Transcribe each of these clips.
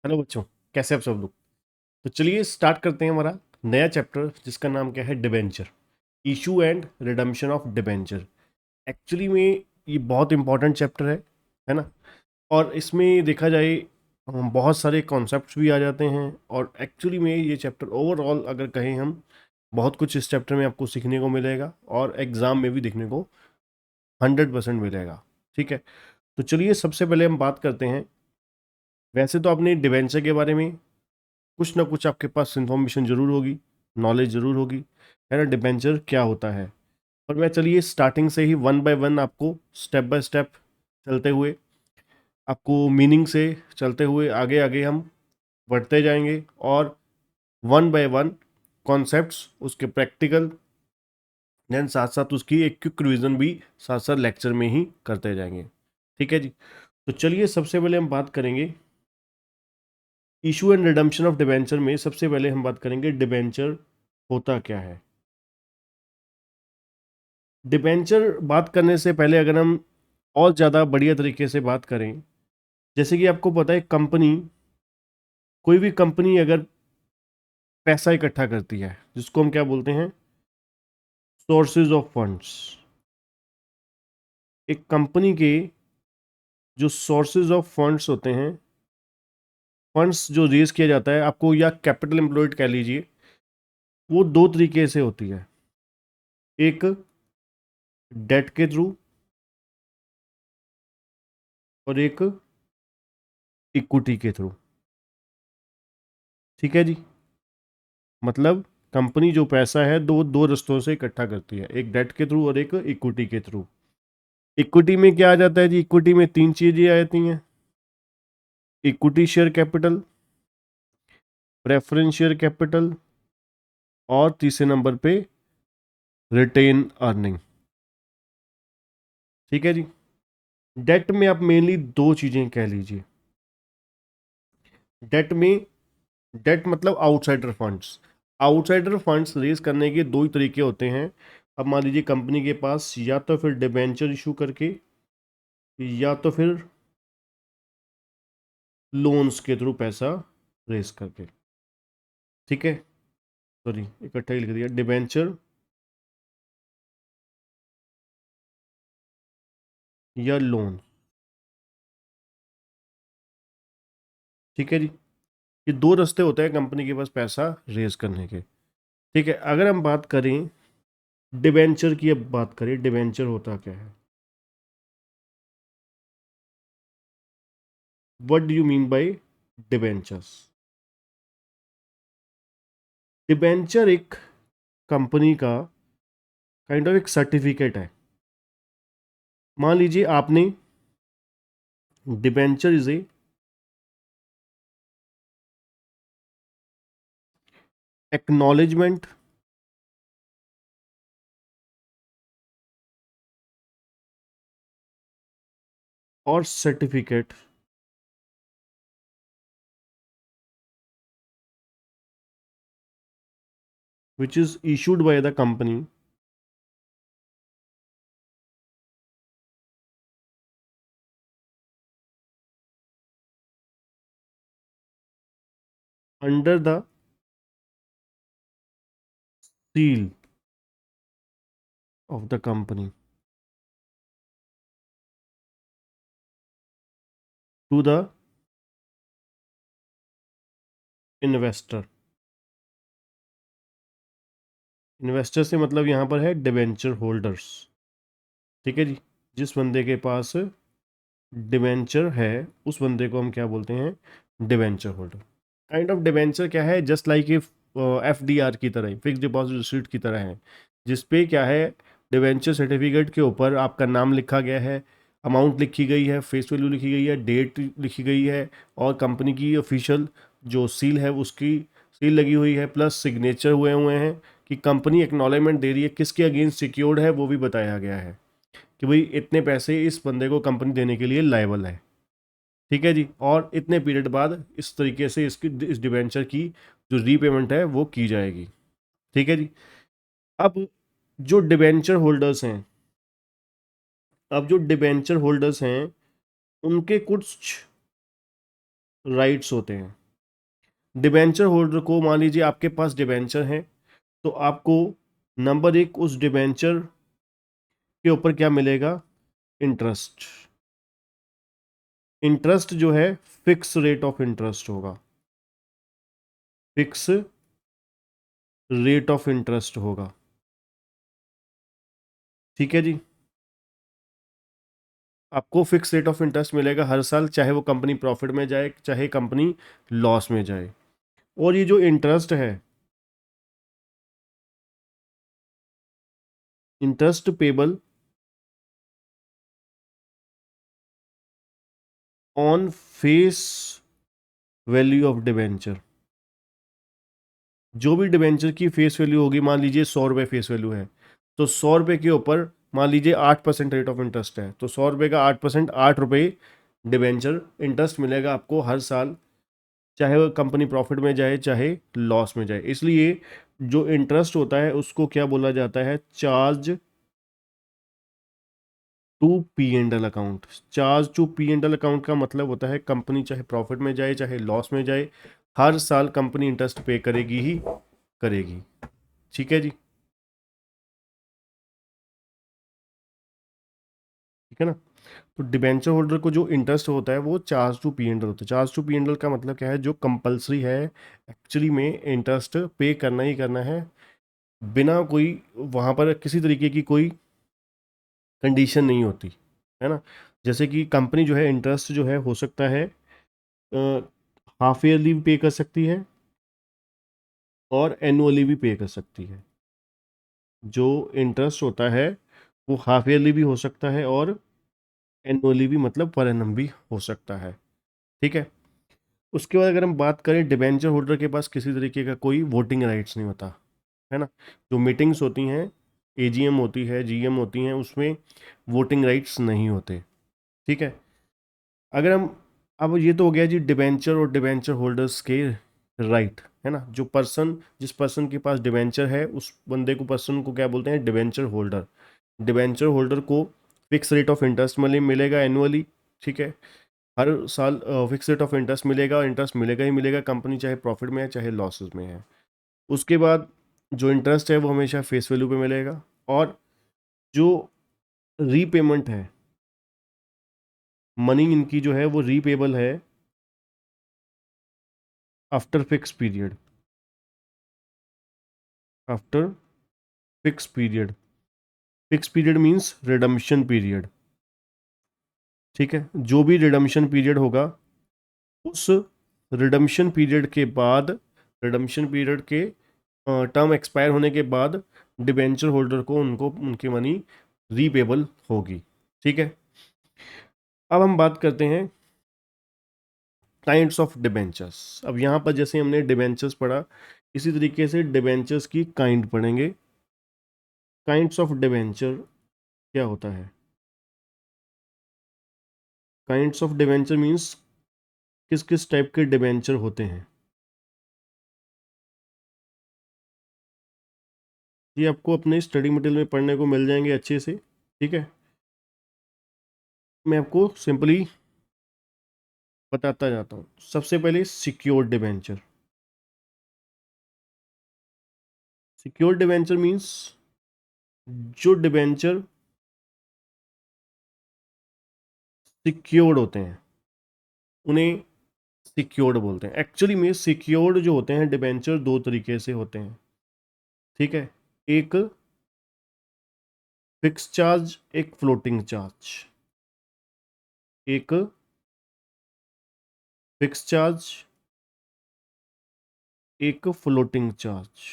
Hello बच्चों, कैसे आप सब लोग। तो चलिए स्टार्ट करते हैं हमारा नया चैप्टर जिसका नाम क्या है, debenture. Issue and redemption of debenture. Actually में ये बहुत इंपॉर्टेंट चैप्टर है ना। और इसमें देखा जाए बहुत सारे कॉन्सेप्ट्स भी आ जाते हैं। और एक्चुअली में ये चैप्टर ओवरऑल अगर कहें हम, बहुत कुछ इस चैप्टर में आपको सीखने को मिलेगा और एग्ज़ाम में भी देखने को 100% मिलेगा। ठीक है, तो चलिए सबसे पहले हम बात करते हैं। वैसे तो आपने डिबेंचर के बारे में कुछ ना कुछ आपके पास इंफॉर्मेशन जरूर होगी, नॉलेज जरूर होगी, है ना, डिबेंचर क्या होता है। और मैं चलिए स्टार्टिंग से ही वन बाय वन आपको स्टेप बाय स्टेप चलते हुए, आपको मीनिंग से चलते हुए आगे आगे हम बढ़ते जाएंगे। और वन बाय वन कॉन्सेप्ट्स उसके प्रैक्टिकल, देन साथ साथ उसकी एक क्विक रिवीजन भी साथ साथ लेक्चर में ही करते जाएंगे। ठीक है जी। तो चलिए सबसे पहले हम बात करेंगे issue and redemption of debenture में। सबसे पहले हम बात करेंगे डिबेंचर होता क्या है। डिबेंचर बात करने से पहले अगर हम और ज़्यादा बढ़िया तरीके से बात करें, जैसे कि आपको पता है कंपनी, कोई भी कंपनी अगर पैसा इकट्ठा करती है जिसको हम क्या बोलते हैं, सोर्सेज ऑफ फंड्स। एक कंपनी के जो सोर्सेज ऑफ फंड्स होते हैं, फंड्स जो रेज किया जाता है आपको, या कैपिटल एम्प्लॉयड कह लीजिए, वो दो तरीके से होती है। एक डेट के थ्रू और एक इक्विटी के थ्रू। ठीक है जी। मतलब कंपनी जो पैसा है दो दो रस्तों से इकट्ठा करती है, एक डेट के थ्रू और एक इक्विटी के थ्रू। इक्विटी में क्या आ जाता है जी, इक्विटी में तीन चीजें आ जाती हैं। Equity share capital, preference share capital, और तीसरे नंबर पे रिटेन अर्निंग। ठीक है जी। डेट में आप मेनली दो चीजें कह लीजिए। डेट में, डेट मतलब outsider funds. Outsider funds raise करने के दो ही तरीके होते हैं। अब मान लीजिए कंपनी के पास या तो फिर डिबेंचर इशू करके, या तो फिर लोन्स के थ्रू पैसा रेज करके। ठीक है, सॉरी इकट्ठा ही लिख दिया, डिबेंचर या लोन। ठीक है जी। ये दो रास्ते होते हैं कंपनी के पास पैसा रेज करने के। ठीक है, अगर हम बात करें डिबेंचर की, अब बात करें डिबेंचर होता क्या है। What do you mean by debentures. Debenture एक कंपनी का काइंड ऑफ एक सर्टिफिकेट है। मान लीजिए आपने, डिबेंचर इज ए एक्नॉलेजमेंट और certificate which is issued by the company under the seal of the company to the investor। Investor से मतलब यहाँ पर है डिबेंचर होल्डर्स। ठीक है जी। जिस बंदे के पास डिबेंचर है उस बंदे को हम क्या बोलते हैं, debenture holder. Kind of debenture क्या है, जस्ट लाइक FDR की तरह, फिक्स डिपॉजिट रिसीट की तरह है, जिसपे क्या है, डिबेंचर सर्टिफिकेट के ऊपर आपका नाम लिखा गया है, अमाउंट लिखी गई है, फेस वैल्यू लिखी गई है, डेट लिखी गई है, और कंपनी की ऑफिशियल जो सील है उसकी सील लगी हुई है, प्लस सिग्नेचर हुए हुए हैं कि कंपनी एक्नॉलेजमेंट दे रही है, किसके अगेंस्ट सिक्योर्ड है वो भी बताया गया है कि भाई इतने पैसे इस बंदे को कंपनी देने के लिए लायबल है। ठीक है जी। और इतने पीरियड बाद इस तरीके से इसकी, इस डिबेंचर की जो रीपेमेंट है वो की जाएगी। ठीक है जी। अब जो डिबेंचर होल्डर्स हैं, अब जो डिबेंचर होल्डर्स हैं उनके कुछ राइट्स होते हैं। डिबेंचर होल्डर को, मान लीजिए आपके पास डिबेंचर है, तो आपको नंबर एक, उस डिबेंचर के ऊपर क्या मिलेगा? इंटरेस्ट। इंटरेस्ट जो है फिक्स रेट ऑफ इंटरेस्ट होगा, फिक्स रेट ऑफ इंटरेस्ट होगा। ठीक है जी, आपको फिक्स रेट ऑफ इंटरेस्ट मिलेगा हर साल, चाहे वो कंपनी प्रॉफिट में जाए चाहे कंपनी लॉस में जाए। और ये जो इंटरेस्ट है, interest payable on face value of debenture. जो भी डिबेंचर की फेस वैल्यू होगी, मान लीजिए 100 रुपये फेस वैल्यू है, तो 100 रुपये के ऊपर मान लीजिए 8% रेट ऑफ इंटरेस्ट है, तो 100 रुपये का 8%, 8 रुपये डिबेंचर इंटरेस्ट मिलेगा आपको हर साल, चाहे वो कंपनी प्रॉफिट में जाए चाहे लॉस में जाए। इसलिए जो इंटरेस्ट होता है उसको क्या बोला जाता है? Charge to P and L account. Charge to P and L account का मतलब होता है कंपनी चाहे प्रॉफिट में जाए चाहे लॉस में जाए, हर साल कंपनी इंटरेस्ट पे करेगी ही करेगी। ठीक है जी, ठीक है ना। तो डिबेंचर होल्डर को जो इंटरेस्ट होता है वो charge to P and L होता है। Charge to P and L का मतलब क्या है? जो कंपलसरी है एक्चुअली में इंटरेस्ट पे करना ही करना है, बिना कोई वहाँ पर किसी तरीके की कोई कंडीशन नहीं होती, है ना। जैसे कि कंपनी जो है इंटरेस्ट जो है हो सकता है हाफ ईयरली भी पे कर सकती है और एनुअली भी पे कर सकती है। जो इंटरेस्ट होता है वो हाफ ईयरली भी हो सकता है और एनुअली भी, मतलब पर एनम भी हो सकता है। ठीक है। उसके बाद अगर हम बात करें, डिबेंचर होल्डर के पास किसी तरीके का कोई वोटिंग राइट्स नहीं होता, है ना। जो मीटिंग्स होती हैं, एजीएम होती है, जीएम होती हैं, उसमें वोटिंग राइट्स नहीं होते। ठीक है। अगर हम, अब ये तो हो गया जी डिबेंचर और डिबेंचर होल्डर्स के राइट, है ना। जो पर्सन, जिस पर्सन के पास डिबेंचर है उस बंदे को, पर्सन को क्या बोलते हैं? Debenture holder. डिबेंचर होल्डर को फिक्स रेट ऑफ इंटरेस्ट मिलेगा एनुअली। ठीक है। हर साल फिक्स रेट ऑफ इंटरेस्ट मिलेगा, इंटरेस्ट मिलेगा ही मिलेगा, कंपनी चाहे प्रॉफिट में है चाहे लॉसेस में है। उसके बाद जो इंटरेस्ट है वो हमेशा फेस वैल्यू पे मिलेगा, और जो रीपेमेंट है, मनी इनकी जो है वो रीपेबल है after fix period, after fix period. Fix period means redemption period. ठीक है। जो भी रिडम्पशन पीरियड होगा, उस रिडम्पशन पीरियड के बाद, रिडम्पशन पीरियड के टर्म एक्सपायर होने के बाद डिबेंचर होल्डर को उनको उनकी मनी रीपेबल होगी। ठीक है। अब हम बात करते हैं काइंड्स ऑफ डिबेंचर्स। अब यहाँ पर जैसे हमने डिबेंचर्स पढ़ा, इसी तरीके से डिबेंचर्स की काइंड पढ़ेंगे। काइंड्स ऑफ डिबेंचर क्या होता है? काइंड्स ऑफ डिबेंचर मीन्स किस किस टाइप के डिबेंचर होते हैं। ये आपको अपने स्टडी मटेरियल में पढ़ने को मिल जाएंगे अच्छे से। ठीक है। मैं आपको सिंपली बताता जाता हूँ। सबसे पहले secured debenture. Secured debenture means जो डिबेंचर सिक्योर्ड होते हैं उन्हें सिक्योर्ड बोलते हैं। एक्चुअली में सिक्योर्ड जो होते हैं डिबेंचर दो तरीके से होते हैं। ठीक है। एक फिक्स चार्ज, एक फ्लोटिंग चार्ज। एक फिक्स चार्ज, एक फ्लोटिंग चार्ज।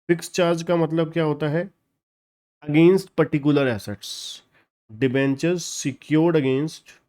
फिक्स चार्ज का मतलब क्या होता है? Against particular assets. Debentures secured against,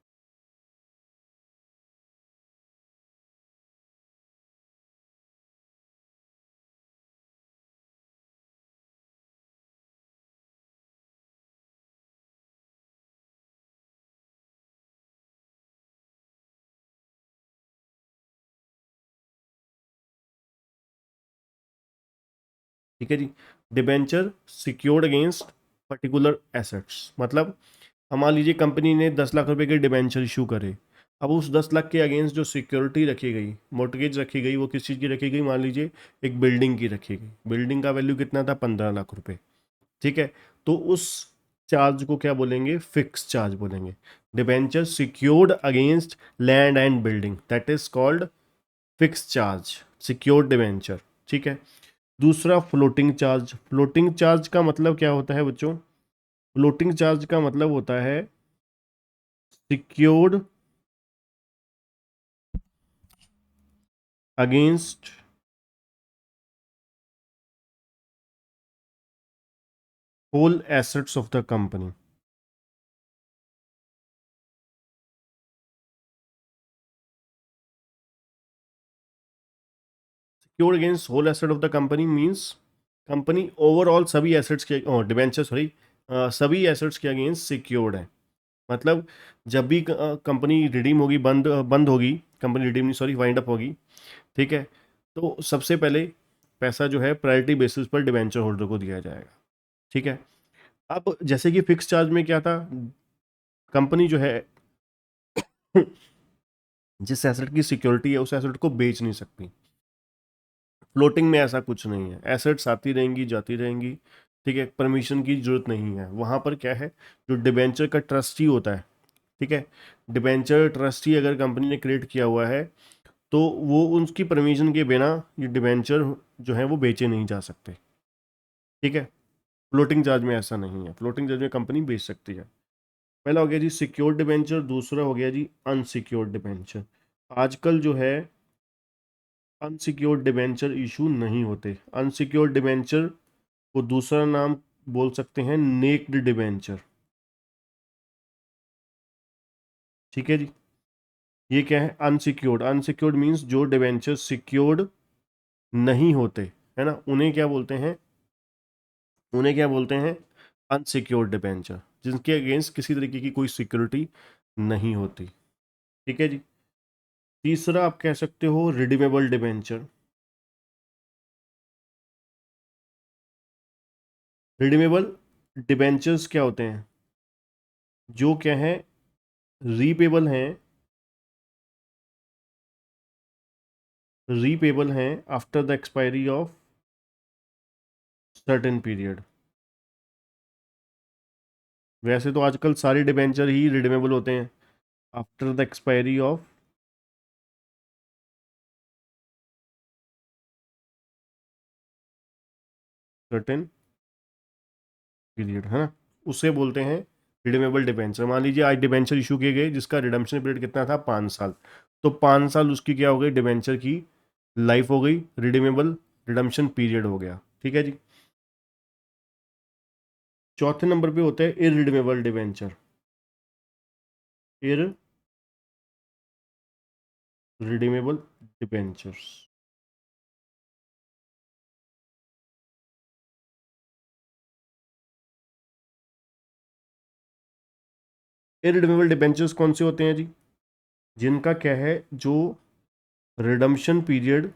ठीक है जी। Debenture secured against particular assets, मतलब हम मान लीजिए कंपनी ने 10 लाख रुपए के डिबेंचर इशू करे। अब उस 10 लाख के अगेंस्ट जो सिक्योरिटी रखी गई, मोर्टगेज रखी गई, वो किस चीज़ की रखी गई, मान लीजिए एक बिल्डिंग की रखी गई। बिल्डिंग का वैल्यू कितना था, 15 लाख रुपए। ठीक है, तो उस चार्ज को क्या बोलेंगे, फिक्स चार्ज बोलेंगे। Debenture secured against land and building, that is called fix charge, secured debenture. ठीक है। दूसरा फ्लोटिंग चार्ज। फ्लोटिंग चार्ज का मतलब क्या होता है बच्चों, फ्लोटिंग चार्ज का मतलब होता है secured against whole assets of the company. Secured against whole asset of the company means company overall सभी एसेट्स के, डिबेंचर सॉरी, सभी एसेट्स के अगेंस्ट सिक्योर्ड है। मतलब जब भी कंपनी रिडीम होगी, बंद बंद होगी, कंपनी रिडीम नहीं सॉरी वाइंड अप होगी, ठीक है, तो सबसे पहले पैसा जो है प्रायोरिटी बेसिस पर डिबेंचर होल्डर को दिया जाएगा। ठीक है। अब जैसे कि फिक्स चार्ज में क्या था, कंपनी जो है जिस एसेट की सिक्योरिटी है उस एसेट को बेच नहीं सकती। फ्लोटिंग में ऐसा कुछ नहीं है, एसेट्स आती रहेंगी जाती रहेंगी। ठीक है, परमिशन की जरूरत नहीं है वहां पर। क्या है, जो डिबेंचर का ट्रस्टी होता है, ठीक है, डिबेंचर ट्रस्टी अगर कंपनी ने क्रिएट किया हुआ है तो वो उनकी परमिशन के बिना ये डिबेंचर जो है वो बेचे नहीं जा सकते। ठीक है। फ्लोटिंग चार्ज में ऐसा नहीं है, फ्लोटिंग चार्ज में कंपनी बेच सकती है। पहला हो गया जी सिक्योर्ड डिबेंचर, दूसरा हो गया जी अनसिक्योर्ड डिबेंचर। आजकल जो है अनसिक्योर्ड डिबेंचर इशू नहीं होते। अनसिक्योर्ड डिबेंचर को दूसरा नाम बोल सकते हैं नेक्ड डिबेंचर। ठीक है जी। ये क्या है, अनसिक्योर्ड। अनसिक्योर्ड मींस जो डिबेंचर सिक्योर्ड नहीं होते, है ना, उन्हें क्या बोलते हैं, उन्हें क्या बोलते हैं, अनसिक्योर्ड डिबेंचर, जिनके अगेंस्ट किसी तरीके की कोई सिक्योरिटी नहीं होती। ठीक है जी। तीसरा आप कह सकते हो रिडीमेबल डिबेंचर। रिडीमेबल डिबेंचर्स क्या होते हैं, जो क्या है, रीपेबल हैं, रीपेबल हैं after the expiry of certain period. वैसे तो आजकल सारे डिबेंचर ही रिडीमेबल होते हैं after the expiry of certain period, है ना, उसे बोलते हैं रिडीमेबल डिबेंचर। मान लीजिए आज डिबेंचर इशू किए गए जिसका रिडम्पशन पीरियड कितना था, 5 साल, तो 5 साल उसकी क्या हो गई, डिबेंचर की लाइफ हो गई, रिडीमेबल रिडम्पशन पीरियड हो गया। ठीक है जी। चौथे नंबर पे होता है irredeemable debenture. Irredeemable debentures. Irredeemable debentures कौन से होते हैं जी, जिनका क्या है, जो रिडम्पशन पीरियड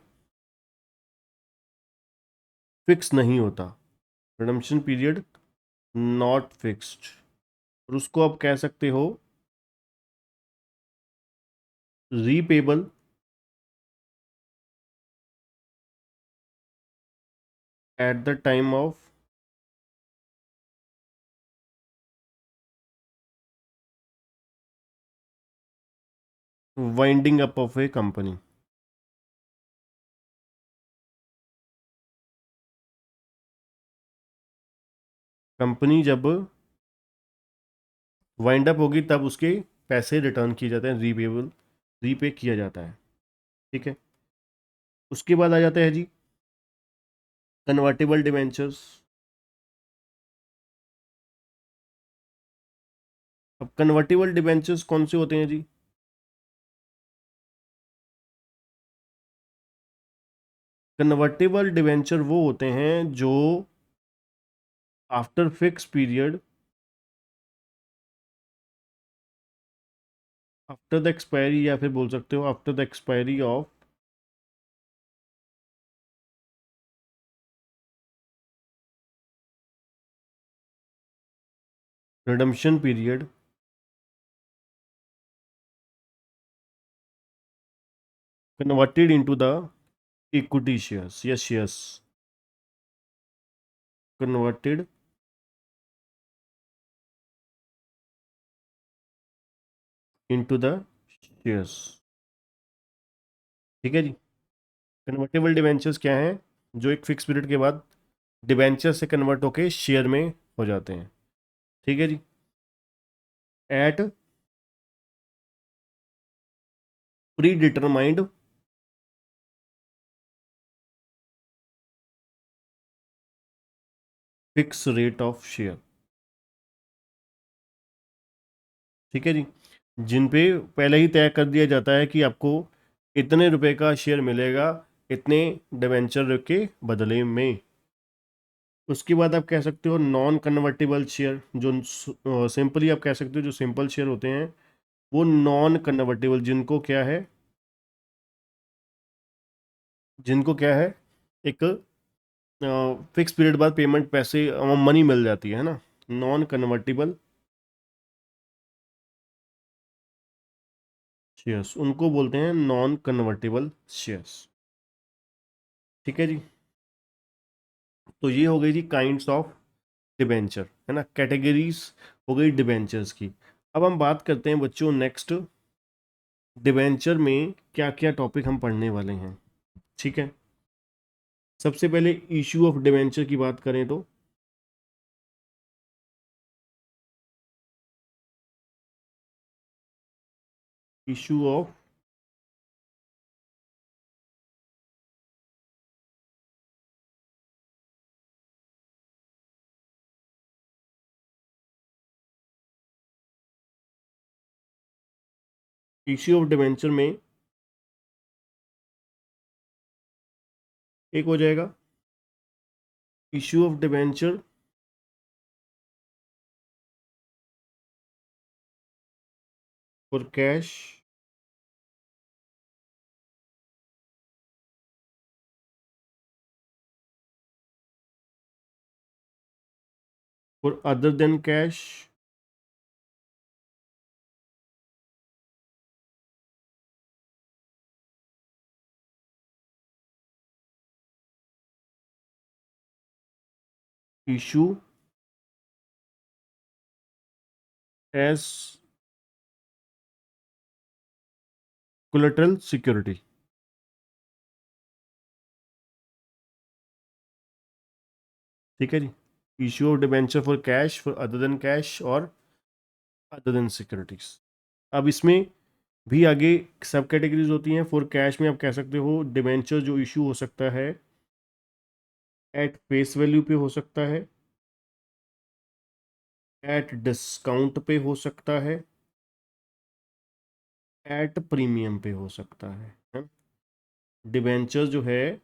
फिक्स नहीं होता, रिडम्पशन पीरियड नॉट फिक्स्ड, और उसको आप कह सकते हो repayable at the time of winding up of A company. Company जब वाइंड अप होगी तब उसके पैसे रिटर्न किए जाते हैं, रीपेबल, रीपे किया जाता है। ठीक है। उसके बाद आ जाता है जी कन्वर्टेबल डिवेंचर्स। अब कन्वर्टेबल डिवेंचर्स कौन से होते हैं जी, कन्वर्टेबल डिवेंचर वो होते हैं जो after fix period, after the expiry, या फिर बोल सकते हो after the expiry of redemption period, converted into the equity shares, yes shares, converted into the shares. ठीक है जी। कन्वर्टेबल डिबेंचर्स क्या हैं? जो एक फिक्स पीरियड के बाद डिबेंचर से कन्वर्ट होके शेयर में हो जाते हैं। ठीक है जी। At predetermined fix rate of share. ठीक है जी। जिन पे पहले ही तय कर दिया जाता है कि आपको इतने रुपए का शेयर मिलेगा इतने डिबेंचर के बदले में। उसके बाद आप कह सकते हो नॉन कन्वर्टेबल शेयर, जो सिंपली आप कह सकते हो जो सिंपल शेयर होते हैं वो नॉन कन्वर्टेबल, जिनको क्या है, एक फिक्स पीरियड बाद पेमेंट पैसे मनी मिल जाती है ना, नॉन कन्वर्टेबल शेयर्स, उनको बोलते हैं नॉन कन्वर्टेबल शेयर्स। ठीक है जी। तो ये हो गई जी काइंड्स ऑफ डिबेंचर, है ना, कैटेगरीज हो गई डिबेंचर्स की। अब हम बात करते हैं बच्चों नेक्स्ट, डिबेंचर में क्या क्या टॉपिक हम पढ़ने वाले हैं। ठीक है। सबसे पहले इशू ऑफ डिबेंचर की बात करें तो issue of issue of debenture में एक हो जाएगा issue of debenture for cash for other than cash, issue as collateral security. ठीक है जी। Issue of debenture for cash, for other than cash और अदर देन सिक्योरिटीज। अब इसमें भी आगे सब कैटेगरीज होती हैं। फॉर कैश में आप कह सकते हो डिबेंचर जो इशू हो सकता है एट फेस वैल्यू पे हो सकता है, एट डिस्काउंट पे हो सकता है, एट प्रीमियम पे हो सकता है। डिबेंचर जो है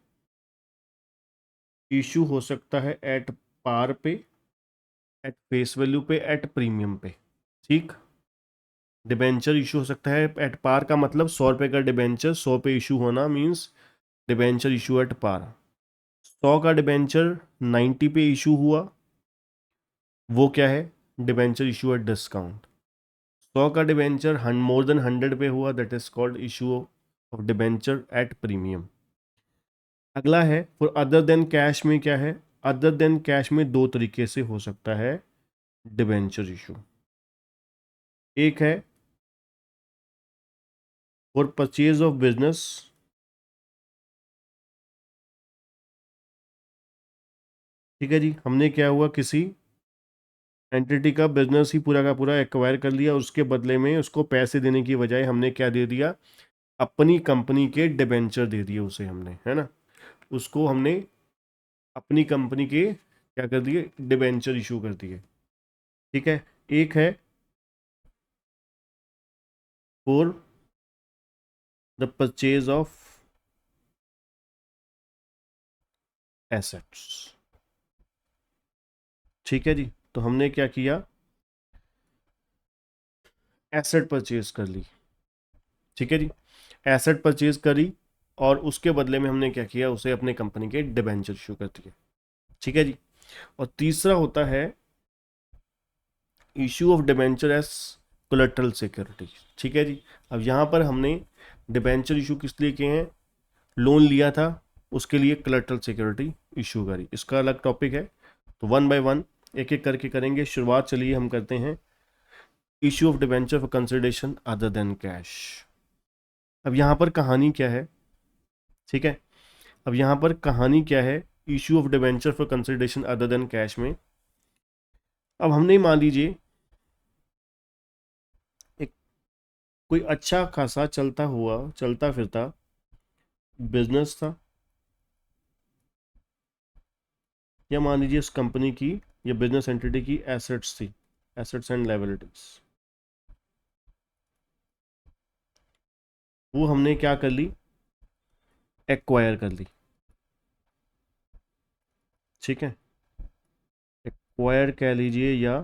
इशू हो सकता है एट पार पे, एट फेस वैल्यू पे, एट प्रीमियम पे। ठीक। डिबेंचर इशू हो सकता है एट पार का मतलब 100 रुपये का डिबेंचर 100 पे इशू होना means debenture issue at par. 100 का डिबेंचर 90 पे इशू हुआ, वो क्या है, डिबेंचर इशू एट डिस्काउंट। 100 का डिबेंचर मोर देन 100 पे हुआ, that is called issue of debenture at premium. अगला है फॉर अदर देन कैश में क्या है, अदर देन कैश में दो तरीके से हो सकता है डिबेंचर इशू। एक है फॉर परचेज ऑफ बिजनेस, ठीक है जी, हमने क्या हुआ किसी एंटिटी का बिजनेस ही पूरा का पूरा एक्वायर कर लिया, उसके बदले में उसको पैसे देने की बजाय हमने क्या दे दिया, अपनी कंपनी के डिबेंचर दे दिए उसे हमने, है ना, उसको हमने अपनी कंपनी के क्या कर दिए, डिबेंचर इशू कर दिए। ठीक है। एक है for the purchase of assets. ठीक है जी। तो हमने क्या किया, एसेट परचेज कर ली। ठीक है जी। एसेट परचेज करी और उसके बदले में हमने क्या किया, उसे अपने कंपनी के डिबेंचर इशू कर दिए। ठीक है जी। और तीसरा होता है issue of debenture S collateral security. ठीक है जी। अब यहाँ पर हमने डिबेंचर इशू किस लिए किए हैं, लोन लिया था उसके लिए कोलेटरल सिक्योरिटी इशू करी, इसका अलग टॉपिक है। तो वन बाय वन एक एक करके करेंगे। शुरुआत चलिए हम करते हैं issue of debenture for consideration other than cash. अब यहाँ पर कहानी क्या है, ठीक है, अब यहाँ पर कहानी क्या है issue of debenture for consideration other than cash में। अब हमने मान लीजिए एक कोई अच्छा खासा चलता फिरता बिजनेस था, या मान लीजिए उस कंपनी की या बिजनेस एंटिटी की एसेट्स थी, एसेट्स एंड लायबिलिटीज, वो हमने क्या कर ली, एक्वायर कर ली। ठीक है, एक्वायर कह लीजिए या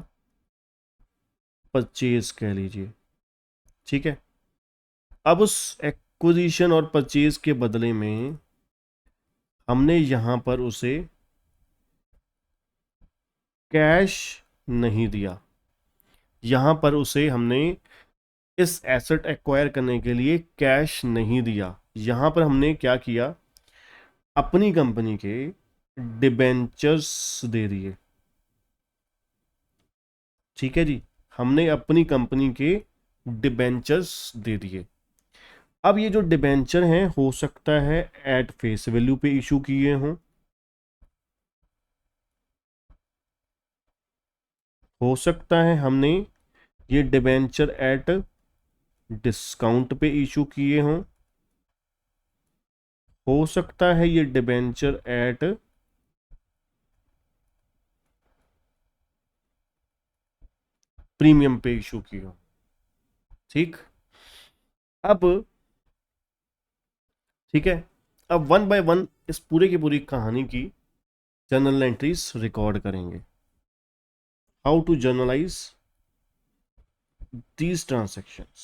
परचेज कह लीजिए। ठीक है, अब उस एक्विजिशन और परचेज के बदले में हमने यहां पर उसे कैश नहीं दिया, यहां पर उसे हमने इस एसेट एक्वायर करने के लिए कैश नहीं दिया, यहां पर हमने क्या किया, अपनी कंपनी के डिबेंचर्स दे दिए। ठीक है जी, हमने अपनी कंपनी के डिबेंचर्स दे दिए। अब ये जो डिबेंचर हैं हो सकता है एट फेस वैल्यू पे इशू किए हों, हो सकता है हमने ये डिबेंचर एट डिस्काउंट पे इशू किए हों, हो सकता है ये डिबेंचर एट प्रीमियम पे इशू किए हों। ठीक, अब ठीक है, अब वन बाय वन इस पूरे की पूरी कहानी की जर्नल एंट्रीज रिकॉर्ड करेंगे। How to journalise these transactions,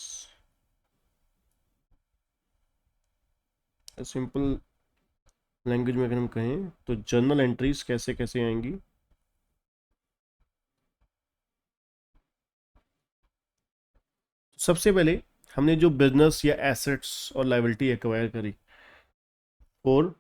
simple language में अगर हम कहें तो जर्नल एंट्रीज कैसे कैसे आएंगी। सबसे पहले हमने जो बिजनेस या एसेट्स और लायबिलिटी एक्वायर करी और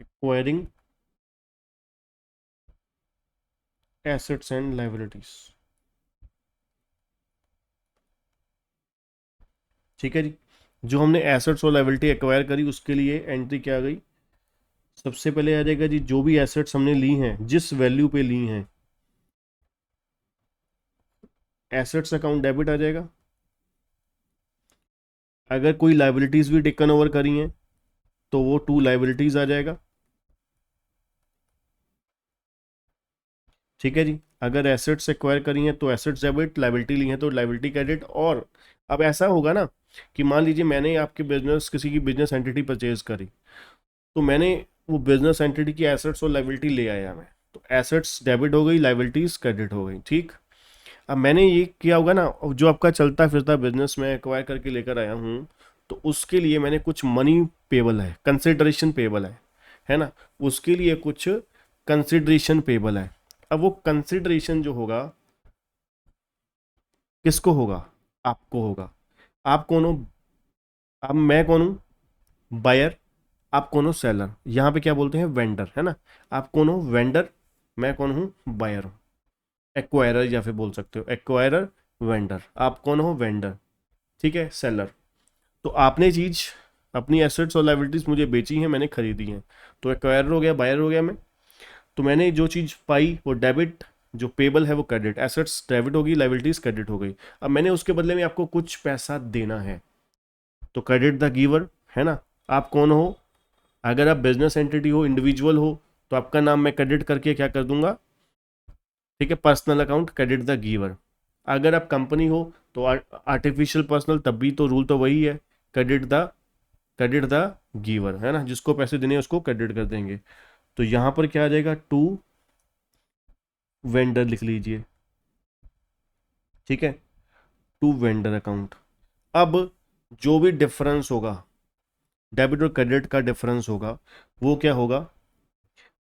एक्वायरिंग एसेट्स एंड लायबिलिटीज। ठीक है जी, जो हमने एसेट्स और लायबिलिटी एक्वायर करी उसके लिए एंट्री क्या आ गई, सबसे पहले आ जाएगा जी जो भी एसेट्स हमने ली हैं जिस वैल्यू पे ली हैं, एसेट्स अकाउंट डेबिट आ जाएगा। अगर कोई लायबिलिटीज भी टेकन ओवर करी हैं तो वो टू लायबिलिटीज आ जाएगा। ठीक है जी, अगर एसेट्स एक्वायर करी हैं तो एसेट्स डेबिट, लायबिलिटी ली हैं तो लायबिलिटी क्रेडिट। और अब ऐसा होगा ना कि मान लीजिए मैंने आपके बिजनेस किसी की बिजनेस एंटिटी परचेज करी, तो मैंने वो बिजनेस एंटिटी की एसेट्स और लायबिलिटी ले आया मैं, तो एसेट्स डेबिट हो गई, लायबिलिटीज क्रेडिट हो गई। ठीक, अब मैंने ये किया होगा ना, जो आपका चलता फिरता बिजनेस में एक्वायर करके लेकर आया हूँ, तो उसके लिए मैंने कुछ मनी पेबल है, कंसिडरेशन पेबल है ना, उसके लिए कुछ कंसिडरेशन पेबल है। अब वो कंसिडरेशन जो होगा किसको होगा, आपको होगा। आप कौन हो, अब मैं कौन हूँ, बायर, आप कौन हो, सेलर, यहाँ पे क्या बोलते हैं, वेंडर, है ना। आप कौन हो, वेंडर, मैं कौन हूँ, बायर हूँ, एक्वायरर या फिर बोल सकते हो एक्वायरर, वेंडर, आप कौन हो, वेंडर, ठीक है, सेलर। तो आपने चीज अपनी एसेट्स और लायबिलिटीज मुझे बेची हैं, मैंने खरीदी हैं, तो एक्वायरर हो गया, बायर हो गया मैं। तो मैंने जो चीज पाई वो डेबिट, जो पेबल है वो क्रेडिट, एसेट्स डेबिट होगी, लायबिलिटीज क्रेडिट हो गई। अब मैंने उसके बदले में आपको कुछ पैसा देना है, तो क्रेडिट द गिवर, है ना। आप कौन हो, अगर आप बिजनेस एंटिटी हो, इंडिविजुअल हो, तो आपका नाम मैं क्रेडिट करके क्या कर दूंगा, ठीक है, personal account credit the giver. अगर आप कंपनी हो तो आर्टिफिशियल पर्सनल, तब भी तो रूल तो वही है, क्रेडिट द गिवर, है ना, जिसको पैसे देने हैं उसको क्रेडिट कर देंगे। तो यहां पर क्या आ जाएगा, टू वेंडर लिख लीजिए। ठीक है, टू वेंडर अकाउंट। अब जो भी डिफरेंस होगा, डेबिट और क्रेडिट का डिफरेंस होगा, वो क्या होगा,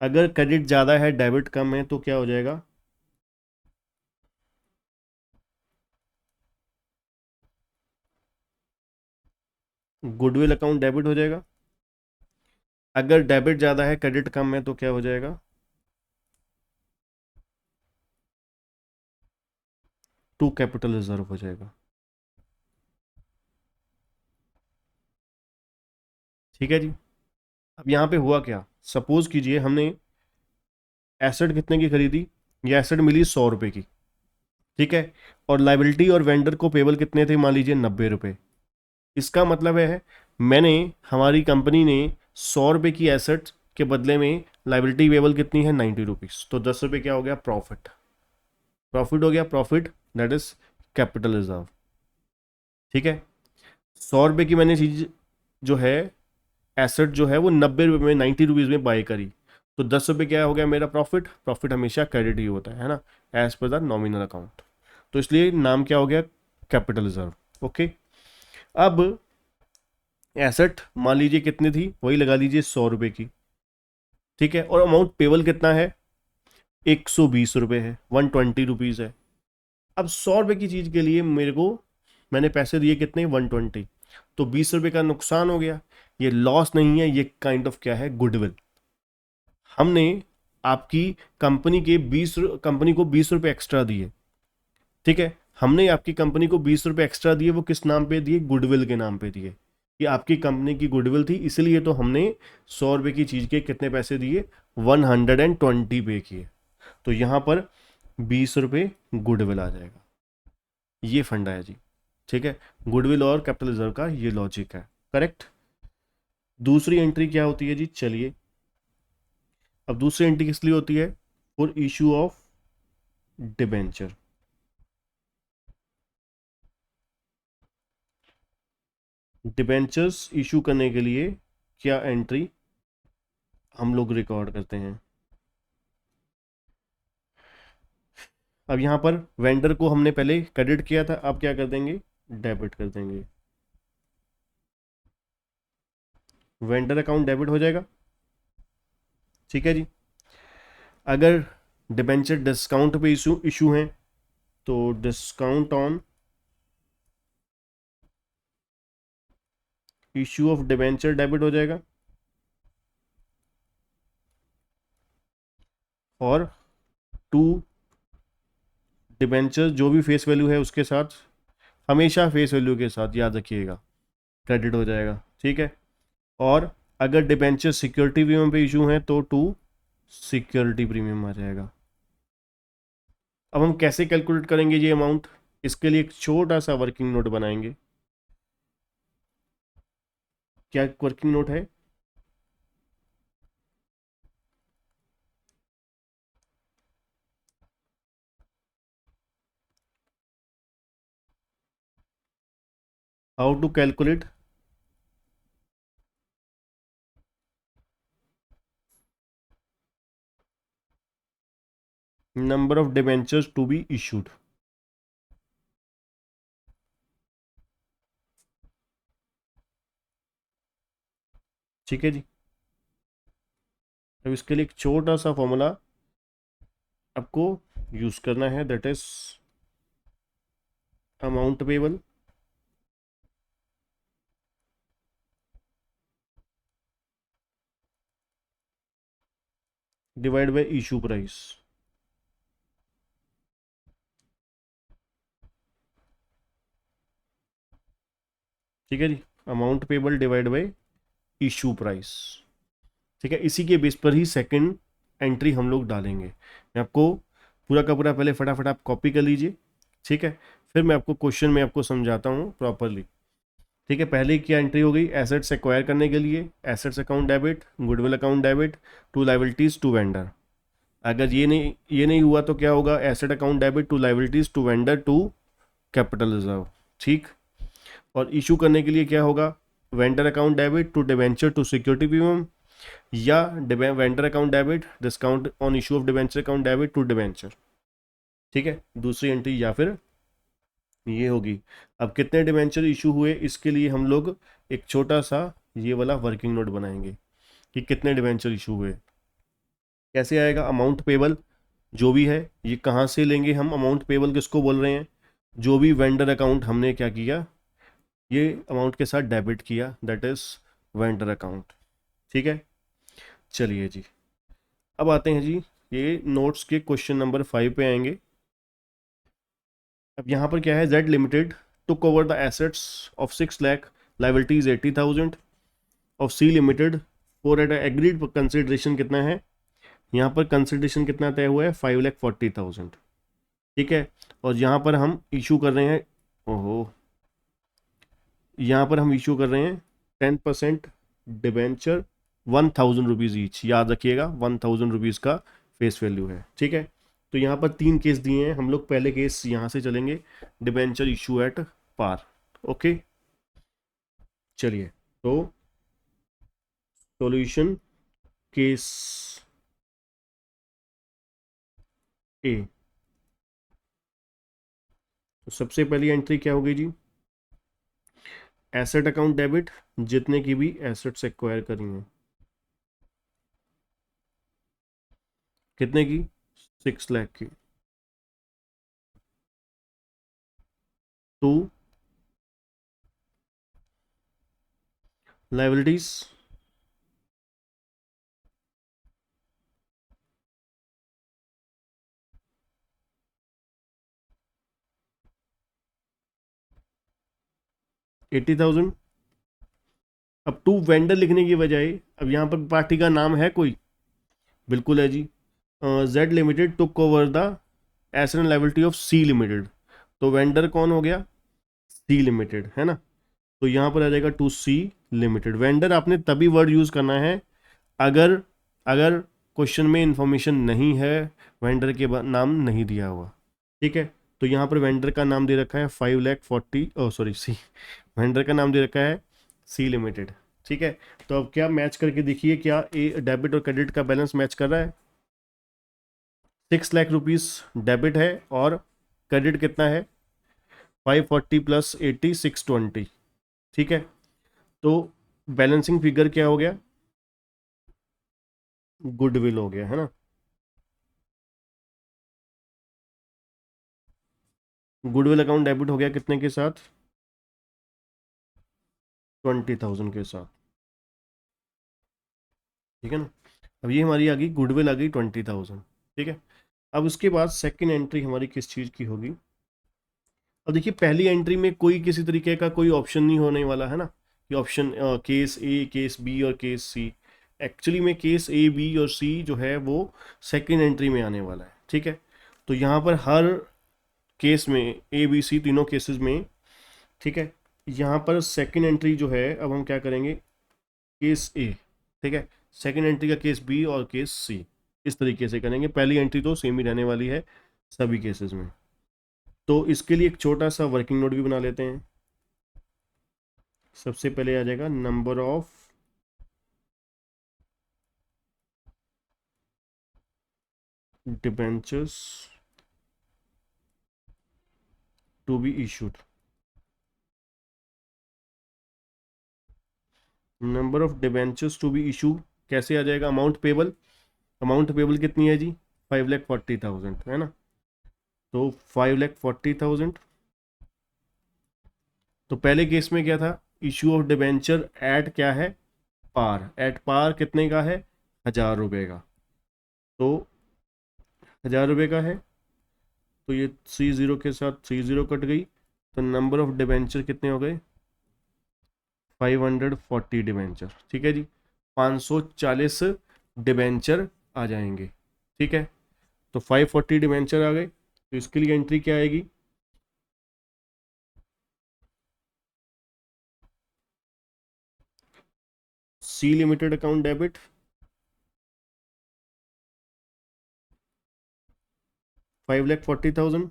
अगर क्रेडिट ज़्यादा है डेबिट कम है तो क्या हो जाएगा, गुडविल अकाउंट डेबिट हो जाएगा। अगर डेबिट ज़्यादा है क्रेडिट कम है तो क्या हो जाएगा, टू कैपिटल रिजर्व हो जाएगा। ठीक है जी। अब यहाँ पे हुआ क्या, सपोज कीजिए हमने एसेट कितने की खरीदी, ये एसेट मिली 100 रुपए की, ठीक है, और लाइबिलिटी और वेंडर को पेबल कितने थे, मान लीजिए 90 रुपए। इसका मतलब है मैंने, हमारी कंपनी ने 100 रुपए की एसेट के बदले में लाइबिलिटी पेबल कितनी है, 90 रुपीज़, तो 10 रुपए क्या हो गया, प्रॉफिट। प्रॉफिट हो गया, profit that is capital reserve. ठीक है, 100 रुपए की मैंने चीज जो है, एसेट जो है वो 90 रुपए में, 90 रुपीज़ में बाय करी, तो 10 रुपए क्या हो गया मेरा प्रॉफिट। प्रॉफिट हमेशा क्रेडिट ही होता है ना, as per the nominal account, तो इसलिए नाम क्या हो गया, कैपिटल रिजर्व। ओके, अब एसेट मान लीजिए कितनी थी, वही लगा लीजिए 100 रुपए की, ठीक है, और अमाउंट पेबल कितना है, 120 रुपए है, 120 रुपीज़ है। अब 100 रुपए की चीज़ के लिए मेरे को, मैंने पैसे दिए कितने, 120, तो 20 रुपए का नुकसान हो गया। ये लॉस नहीं है, ये काइंड ऑफ क्या है, गुडविल। हमने आपकी कंपनी को 20 रुपए एक्स्ट्रा दिए, ठीक है, हमने आपकी कंपनी को 20 रुपए एक्स्ट्रा दिए, वो किस नाम पे दिए, गुडविल के नाम पे दिए। कि आपकी कंपनी की गुडविल थी, इसलिए तो हमने 100 रुपए की चीज़ के कितने पैसे दिए, 120 पे किए, तो यहाँ पर 20 रुपए गुडविल आ जाएगा। ये फंडा है जी। ठीक है, गुडविल और कैपिटल रिजर्व का ये लॉजिक है, करेक्ट। दूसरी एंट्री क्या होती है जी, चलिए, अब दूसरी एंट्री किस लिए होती है, for issue of debenture. Debentures issue करने के लिए क्या एंट्री हम लोग रिकॉर्ड करते हैं। अब यहाँ पर वेंडर को हमने पहले क्रेडिट किया था, अब क्या कर देंगे, डेबिट कर देंगे। वेंडर अकाउंट डेबिट हो जाएगा। ठीक है जी। अगर डिबेंचर डिस्काउंट पे इशू इशू है तो discount on issue of debenture debit हो जाएगा, और टू डिबेंचर जो भी फेस वैल्यू है उसके साथ, हमेशा फेस वैल्यू के साथ याद रखिएगा, क्रेडिट हो जाएगा। ठीक है, और अगर डिबेंचर सिक्योरिटी प्रीमियम पे इशू है तो टू सिक्योरिटी प्रीमियम आ जाएगा। अब हम कैसे कैलकुलेट करेंगे ये अमाउंट, इसके लिए एक छोटा सा वर्किंग नोट बनाएंगे। क्या वर्किंग नोट है, how to calculate number of debentures to be issued. ठीक है जी। अब इसके लिए एक छोटा सा फॉर्मूला आपको यूज करना है, that is amount payable divide by issue price. ठीक है जी, amount payable divide by issue price. ठीक है, इसी के बेस पर ही सेकंड एंट्री हम लोग डालेंगे। मैं आपको पूरा का पूरा पहले फटाफट आप कॉपी कर लीजिए, ठीक है, फिर मैं आपको क्वेश्चन में आपको समझाता हूँ प्रॉपरली। ठीक है, पहले क्या एंट्री हो गई, एसेट्स एक्वायर करने के लिए assets account debit, goodwill account debit, to liabilities to vendor. अगर ये नहीं हुआ तो क्या होगा, asset account debit to liabilities to vendor to capital reserve. ठीक, और इशू करने के लिए क्या होगा, vendor account debit to debenture to security premium, या vendor account debit discount on issue of debenture account debit to debenture. ठीक है, दूसरी एंट्री, या फिर ये होगी। अब कितने डिबेंचर इशू हुए इसके लिए हम लोग एक छोटा सा ये वाला वर्किंग नोट बनाएंगे कि कितने डिबेंचर इशू हुए। कैसे आएगा? अमाउंट पेबल जो भी है, ये कहाँ से लेंगे हम? अमाउंट पेबल किसको बोल रहे हैं? जो भी वेंडर अकाउंट हमने क्या किया, ये अमाउंट के साथ डेबिट किया, दैट इज वेंडर अकाउंट। ठीक है, चलिए जी, अब आते हैं जी, ये नोट्स के क्वेश्चन नंबर 5 पे आएंगे। अब यहाँ पर क्या है, Z limited took over the assets of 6 lakh, liabilities 80,000 of C limited for at agreed consideration कितना है? यहाँ पर कंसिडरेशन कितना तय हुआ है? 5,40,000। ठीक है, और यहाँ पर हम इशू कर रहे हैं, ओहो, यहाँ पर हम इशू कर रहे हैं 10% डिबेंचर, 1,000 रुपीज़ ईच, याद रखिएगा 1,000 रुपीज़ का फेस वैल्यू है। ठीक है, तो यहाँ पर 3 केस दिए हैं, हम लोग पहले केस यहाँ से चलेंगे, debenture issue at par. Okay, चलिए, तो सॉल्यूशन केस ए। तो सबसे पहली एंट्री क्या होगी जी? एसेट अकाउंट डेबिट, जितने की भी एसेट्स एक्वायर करी हैं, कितने की? 6 लाख की। To liabilities, 80,000। अब टू वेंडर लिखने की बजाय अब यहाँ पर पार्टी का नाम है कोई? बिल्कुल है जी, Z limited took over the asset and liability of C limited. तो वेंडर कौन हो गया? सी लिमिटेड, है ना? तो यहाँ पर आ जाएगा टू सी लिमिटेड। वेंडर आपने तभी वर्ड यूज करना है अगर अगर क्वेश्चन में इंफॉर्मेशन नहीं है, वेंडर के नाम नहीं दिया हुआ। ठीक है, तो यहाँ पर वेंडर का नाम दे रखा है 5,40,000, ओ सॉरी सी, वेंडर का नाम दे रखा है सी लिमिटेड। ठीक है, तो अब क्या मैच करके देखिए, क्या ए डेबिट और क्रेडिट का बैलेंस मैच कर रहा है? 6 लाख रुपीज डेबिट है और क्रेडिट कितना है? 540 प्लस 80, 620। ठीक है, तो बैलेंसिंग फिगर क्या हो गया? गुडविल हो गया, है ना? गुडविल अकाउंट डेबिट हो गया कितने के साथ? 20,000 के साथ। ठीक है ना? अब ये हमारी आ गई, गुडविल आ गई 20,000। ठीक है, अब उसके बाद सेकंड एंट्री हमारी किस चीज़ की होगी? अब देखिए, पहली एंट्री में कोई किसी तरीके का कोई ऑप्शन नहीं होने वाला, है ना? ये ऑप्शन केस ए, केस बी और केस सी। एक्चुअली में केस ए, बी और सी जो है वो सेकंड एंट्री में आने वाला है। ठीक है, तो यहाँ पर हर केस में, ए बी सी तीनों केसेस में, ठीक है, यहाँ पर सेकंड एंट्री जो है, अब हम क्या करेंगे, केस ए, ठीक है, सेकंड एंट्री का केस बी और केस सी, इस तरीके से करेंगे। पहली एंट्री तो सेम ही रहने वाली है सभी केसेस में। तो इसके लिए एक छोटा सा वर्किंग नोट भी बना लेते हैं। सबसे पहले आ जाएगा number of debentures to be issued. Number of debentures to be issue कैसे आ जाएगा? अमाउंट पेबल, अमाउंट पेबल कितनी है जी? 5,40,000, है ना? तो 5,40,000। तो पहले केस में क्या था? इशू ऑफ डिबेंचर एट क्या है? पार। एट पार कितने का है? 1,000 रुपये का। तो 1,000 रुपये का है, तो ये C0 के साथ C0 कट गई, तो नंबर ऑफ डिबेंचर कितने हो गए? 540 डिबेंचर। ठीक है जी, 540 डिबेंचर आ जाएंगे। ठीक है, तो 540 डिबेंचर आ गए, तो इसके लिए एंट्री क्या आएगी? C limited account debit 5,40,000।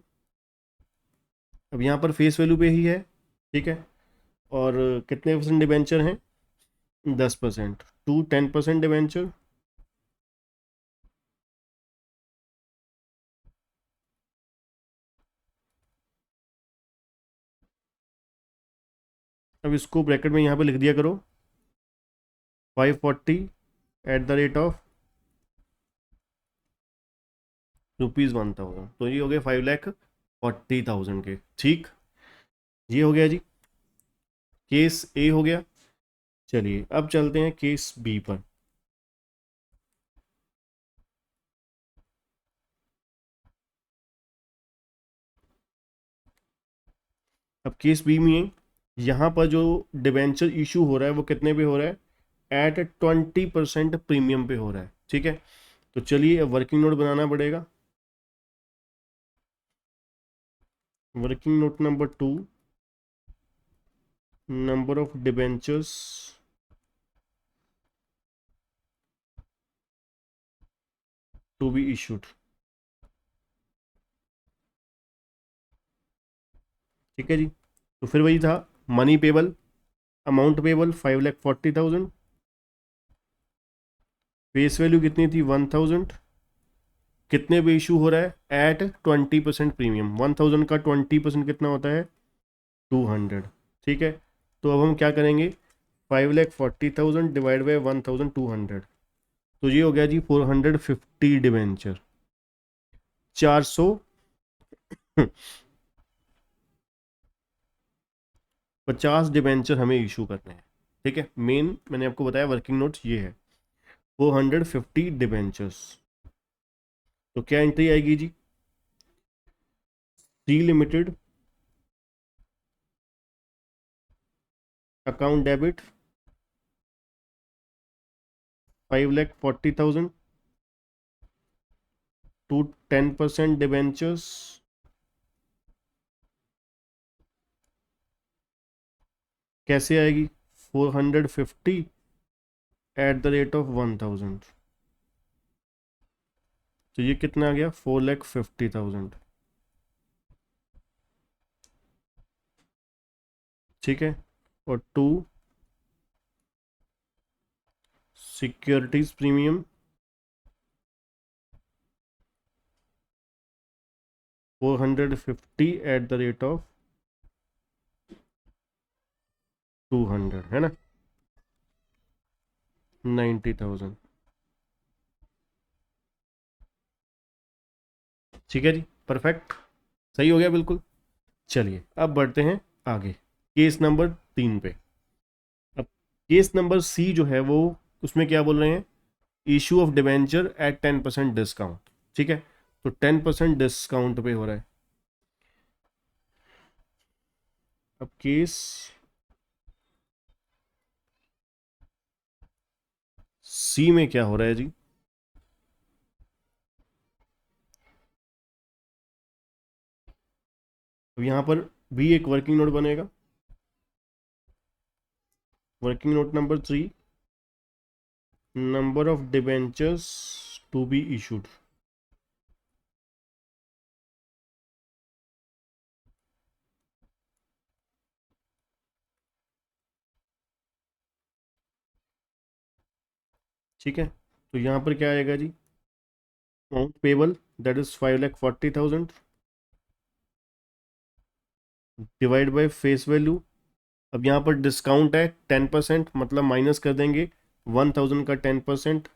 अब यहाँ पर फेस वैल्यू पे ही है। ठीक है, और कितने परसेंट डिबेंचर हैं? 10%। टू 10% डिबेंचर, अब इसको ब्रैकेट में यहाँ पे लिख दिया करो 540 एट द रेट ऑफ ₹1000, तो ये हो गया 5,40,000 के। ठीक, ये हो गया जी, केस ए हो गया। चलिए अब चलते हैं केस बी पर। अब केस बी में यहाँ पर जो डिबेंचर इशू हो रहा है वो कितने पे हो रहा है, एट 20% प्रीमियम पे हो रहा है। ठीक है, तो चलिए अब वर्किंग नोट बनाना पड़ेगा। Working note number 2, number of debentures to be issued. ठीक है जी, तो फिर वही था, money payable, amount payable 5,40,000, face value कितनी थी 1,000, कितने पे इशू हो रहा है एट 20% प्रीमियम, 1,000 का 20% कितना होता है 200। ठीक है, तो अब हम क्या करेंगे, 5,40,000 डिवाइड बाई 1,200, तो ये हो गया जी 450 डिवेंचर, 400 50 डिवेंचर हमें इशू करने हैं। ठीक है, मेन मैंने आपको बताया वर्किंग नोट्स ये है 450 डिवेंचर्स। तो क्या एंट्री आएगी जी, C limited account debit 5,40,000 to 10% debentures, कैसे आएगी 450 एट द रेट ऑफ 1,000, तो ये कितना आ गया 4,50,000। ठीक है, और 2 securities premium 450 eight the rate of 200, है ना, 90,000। ठीक है जी, परफेक्ट, सही हो गया बिल्कुल। चलिए अब बढ़ते हैं आगे, केस नंबर 3 पे। अब केस नंबर सी जो है वो, उसमें क्या बोल रहे हैं, issue of debenture at 10% discount. ठीक है, तो 10% डिस्काउंट पे हो रहा है। अब केस सी में क्या हो रहा है जी, अब यहां पर भी एक वर्किंग नोट बनेगा, working note number 3, number of debentures to be issued. ठीक है, तो यहां पर क्या आएगा जी, amount payable that is 5,40,000 divide by face value. अब यहाँ पर डिस्काउंट है 10%, मतलब माइनस कर देंगे 1,000 का 10%,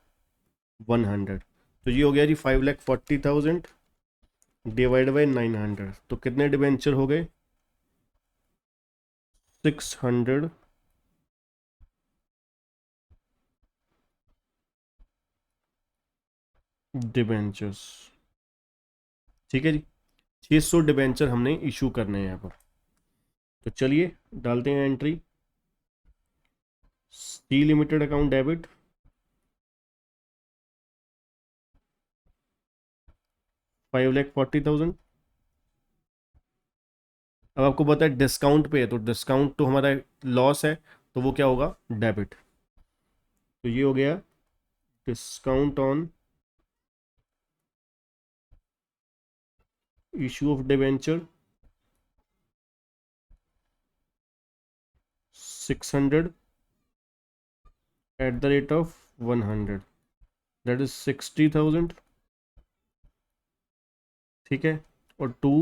100, तो ये हो गया जी 5,40,000 डिवाइड बाई 900, तो कितने डिबेंचर हो गए 600 डिबेंचर्स। ठीक है जी, 600 डिबेंचर हमने इशू करने हैं यहाँ पर। तो चलिए डालते हैं entry, C limited account debit 5,40,000। अब आपको पता है डिस्काउंट पे है, तो डिस्काउंट तो हमारा लॉस है, तो वो क्या होगा डेबिट। तो ये हो गया discount on issue of debenture 600 eight the rate of 100, that is 60,000। ठीक है, और 2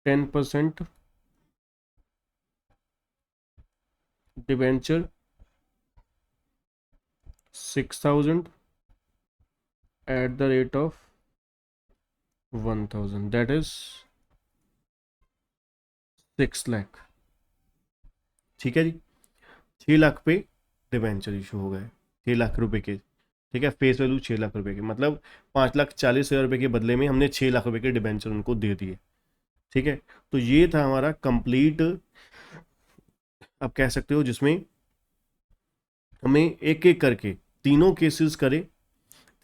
10% debenture 6,000 eight the rate of 1,000, that is 6 lakh. ठीक है जी, 6 लाख पे डिबेंचर इशू हो गए, 6 लाख रुपए के। ठीक है, फेस वैल्यू 6 लाख रुपए की, मतलब 5,40,000 रुपए के बदले में हमने 6 लाख रुपए के डिबेंचर उनको दे दिए। ठीक है, तो ये था हमारा कंप्लीट, आप कह सकते हो, जिसमें हमें एक एक करके तीनों केसेस करे।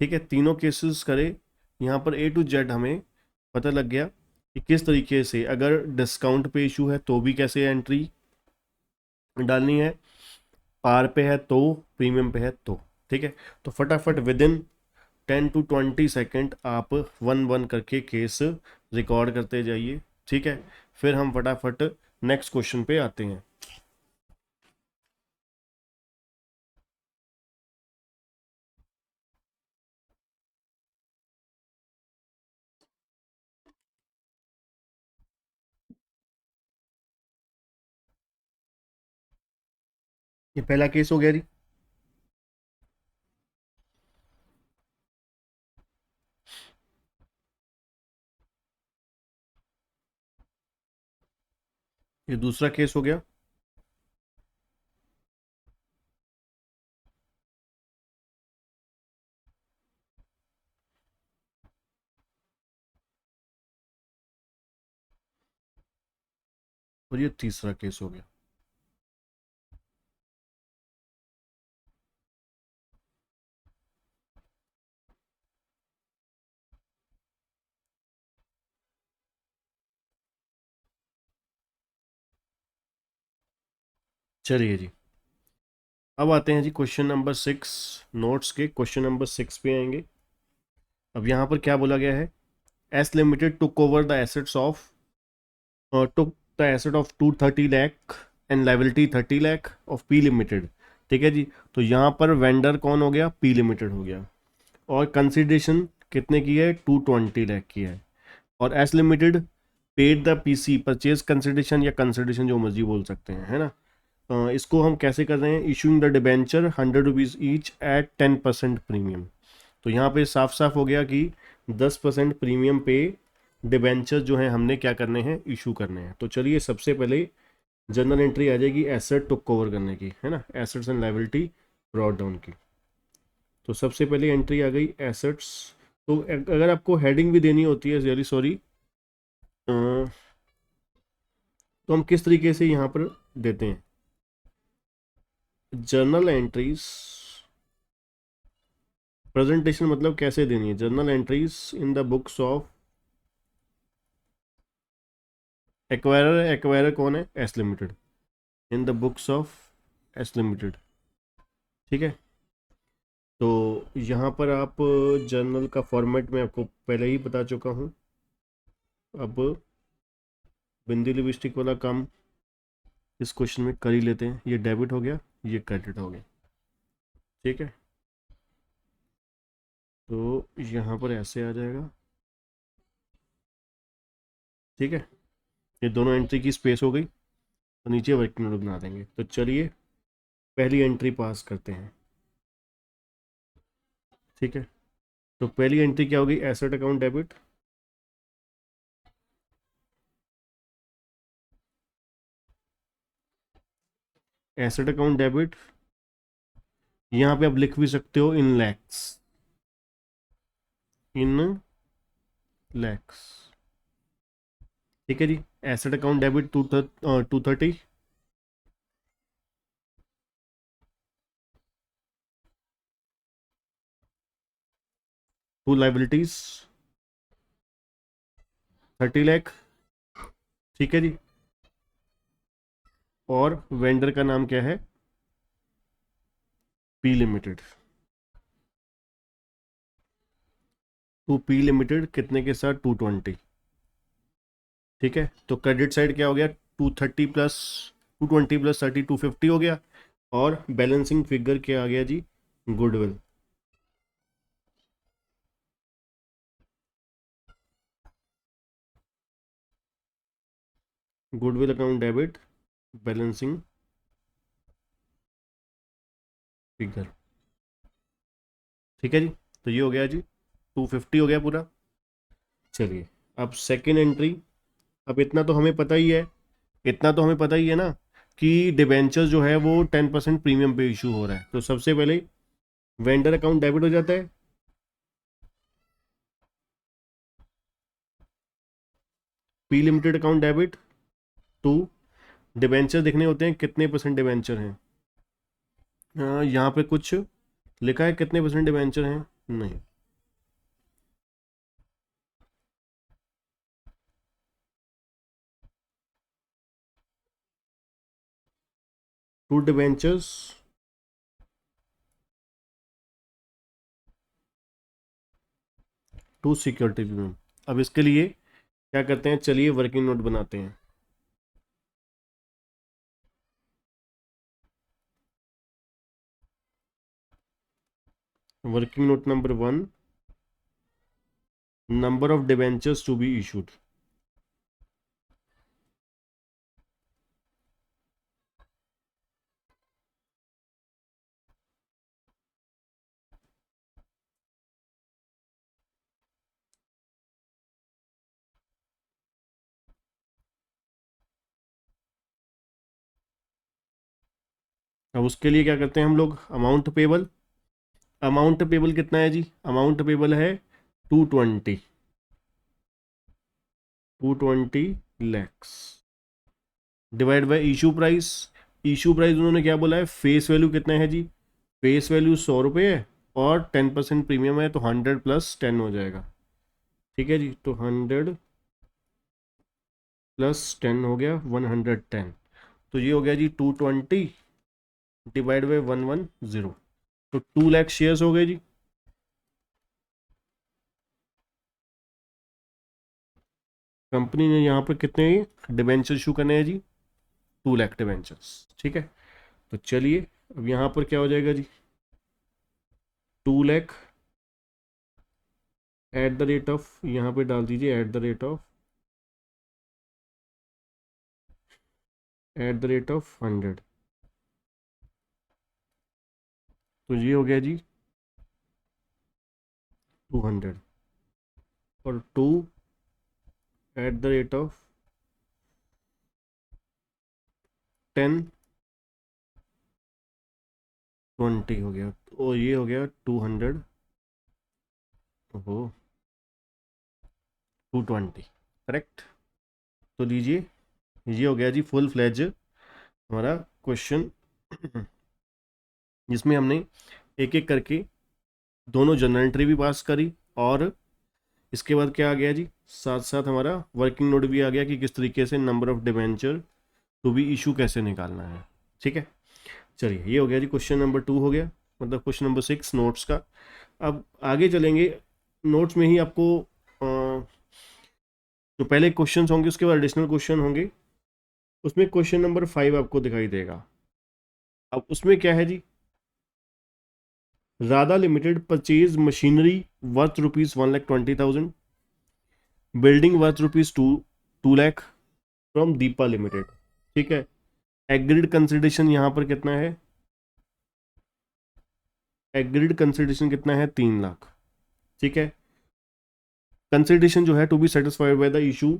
ठीक है, तीनों केसेस करे, यहाँ पर ए टू जेड हमें पता लग गया कि किस तरीके से, अगर डिस्काउंट पे इशू है तो भी कैसे एंट्री डालनी है, पार पे है तो, प्रीमियम पे है तो। ठीक है, तो फटाफट विद इन 10 to 20 सेकेंड आप वन वन करके केस रिकॉर्ड करते जाइए। ठीक है, फिर हम फटाफट नेक्स्ट क्वेश्चन पे आते हैं। ये पहला केस हो गया जी। ये दूसरा केस हो गया। और ये तीसरा केस हो गया। चलिए जी, अब आते हैं जी क्वेश्चन नंबर 6। नोट्स के क्वेश्चन नंबर 6 पे आएंगे। अब यहाँ पर क्या बोला गया है, S limited took over the assets of, took the asset of 230 lakh and liability 30 lakh of P limited. ठीक है जी, तो यहाँ पर वेंडर कौन हो गया, P लिमिटेड हो गया, और कंसिडरेशन कितने की है, 220 लाख की है। और S limited paid the PC purchase consideration, या कंसिडरेशन जो मर्जी बोल सकते हैं, है ना। इसको हम कैसे कर रहे हैं, issuing the debenture 100 rupees each eight 10% premium. तो यहाँ पे साफ साफ हो गया कि 10% प्रीमियम पे डिबेंचर जो है हमने क्या करने हैं, इशू करने हैं। तो चलिए, सबसे पहले जनरल एंट्री आ जाएगी एसेट टू कवर करने की, है ना, assets and liability brought down की। तो सबसे पहले एंट्री आ गई एसेट्स। तो अगर आपको हेडिंग भी देनी होती है, रियली सॉरी, तो हम किस तरीके से यहाँ पर देते हैं, जर्नल एंट्रीज प्रेजेंटेशन, मतलब कैसे देनी है, journal entries in the books of acquirer. Acquirer कौन है, S limited, in the books of S limited. ठीक है, तो यहाँ पर आप जर्नल का फॉर्मेट में आपको पहले ही बता चुका हूँ। अब बिंदी लिपस्टिक वाला काम इस क्वेश्चन में कर ही लेते हैं। ये डेबिट हो गया, ये क्रेडिट हो गया। ठीक है, तो यहाँ पर ऐसे आ जाएगा। ठीक है, ये दोनों एंट्री की स्पेस हो गई, तो नीचे वर्किंग नोट बना देंगे। तो चलिए पहली एंट्री पास करते हैं। ठीक है, तो पहली एंट्री क्या होगी, asset account debit. Asset account debit, यहाँ पे आप लिख भी सकते हो इन लैक्स, इन लैक्स। ठीक है जी, asset account debit 230। To liabilities 30 lakh. ठीक है जी, और वेंडर का नाम क्या है, P limited. To P limited कितने के साथ, 220। ठीक है, तो क्रेडिट साइड क्या हो गया, 230 + 220 + 30 250 हो गया। और बैलेंसिंग फिगर क्या आ गया जी, goodwill. Goodwill account debit, balancing figure. ठीक है जी, तो ये हो गया जी, 250 हो गया पूरा। चलिए अब सेकेंड एंट्री। अब इतना तो हमें पता ही है, इतना तो हमें पता ही है ना कि डिबेंचर जो है वो 10% प्रीमियम पे इशू हो रहा है। तो सबसे पहले वेंडर अकाउंट डेबिट हो जाता है, P limited account debit to debenture देखने होते हैं कितने परसेंट डिबेंचर हैं। यहाँ पे कुछ लिखा है कितने परसेंट डिबेंचर हैं? नहीं, to debentures to security premium. अब इसके लिए क्या करते हैं, चलिए वर्किंग नोट बनाते हैं। Working note number 1, number of debentures to be issued. अब उसके लिए क्या करते हैं हम लोग, अमाउंट पेबल। अमाउंट पेबल कितना है जी, अमाउंट पेबल है 220, 220 lakhs divide by issue price. Issue price उन्होंने क्या बोला है, फेस वैल्यू कितना है जी, फेस वैल्यू 100 रुपये है और 10% प्रीमियम है, तो 100 + 10 हो जाएगा। ठीक है जी, तो 100 + 10 हो गया 110। तो ये हो गया जी 220 डिवाइड बाई 110, तो 2 लाख शेयर्स हो गए जी। कंपनी ने यहाँ पर कितने डिबेंचर इशू करने हैं जी, 2 लाख डिबेंचर्स। ठीक है, तो चलिए अब यहाँ पर क्या हो जाएगा जी, 2 lakh eight the rate of, यहाँ पे डाल दीजिए एट द रेट ऑफ 100। तो ये हो गया जी 200 और 2 @1020 हो गया, और ये हो गया 200, ओहो 220, करेक्ट। तो लीजिए ये हो गया जी फुल फ्लैज हमारा क्वेश्चन, जिसमें हमने एक एक करके दोनों जनरल एंट्री भी पास करी, और इसके बाद क्या आ गया जी, साथ साथ हमारा वर्किंग नोट भी आ गया कि किस तरीके से number of debenture to be issue कैसे निकालना है। ठीक है, चलिए ये हो गया जी क्वेश्चन नंबर 2 हो गया, मतलब क्वेश्चन नंबर 6 नोट्स का। अब आगे चलेंगे, नोट्स में ही आपको जो पहले क्वेश्चन होंगे उसके बाद एडिशनल क्वेश्चन होंगे, उसमें क्वेश्चन नंबर 5 आपको दिखाई देगा। अब उसमें क्या है जी, Radha limited purchase machinery worth ₹1,20,000, building worth ₹2 lakh from Deepa limited. ठीक है, एग्रीड कंसिडरेशन यहाँ पर कितना है, एग्रीड कंसिडरेशन कितना है, 3 लाख। ठीक है, कंसिडरेशन जो है to be satisfied by the issue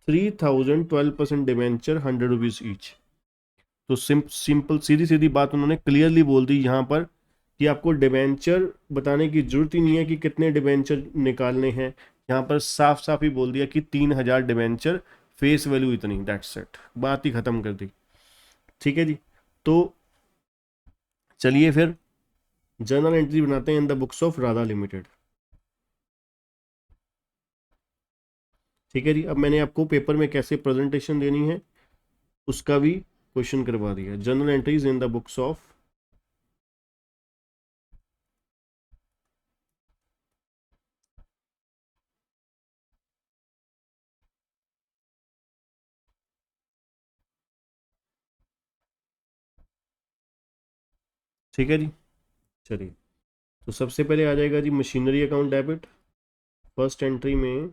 3000 12% debenture 100 rupees each. तो सिंपल सीधी सीधी बात उन्होंने क्लियरली बोल दी यहाँ पर कि आपको डिवेंचर बताने की जरूरत ही नहीं है कि कितने डिवेंचर निकालने हैं। यहाँ पर साफ साफ ही बोल दिया कि 3000 डिवेंचर, फेस वैल्यू इतनी, दैट्स इट, बात ही खत्म कर दी। ठीक है जी, तो चलिए फिर जर्नल एंट्री बनाते हैं इन the books of Radha limited. ठीक है जी, अब मैंने आपको पेपर में कैसे प्रेजेंटेशन देनी है उसका भी क्वेश्चन करवा दिया, journal entries in the books of. ठीक है जी, चलिए तो सबसे पहले आ जाएगा जी machinery account debit. First entry में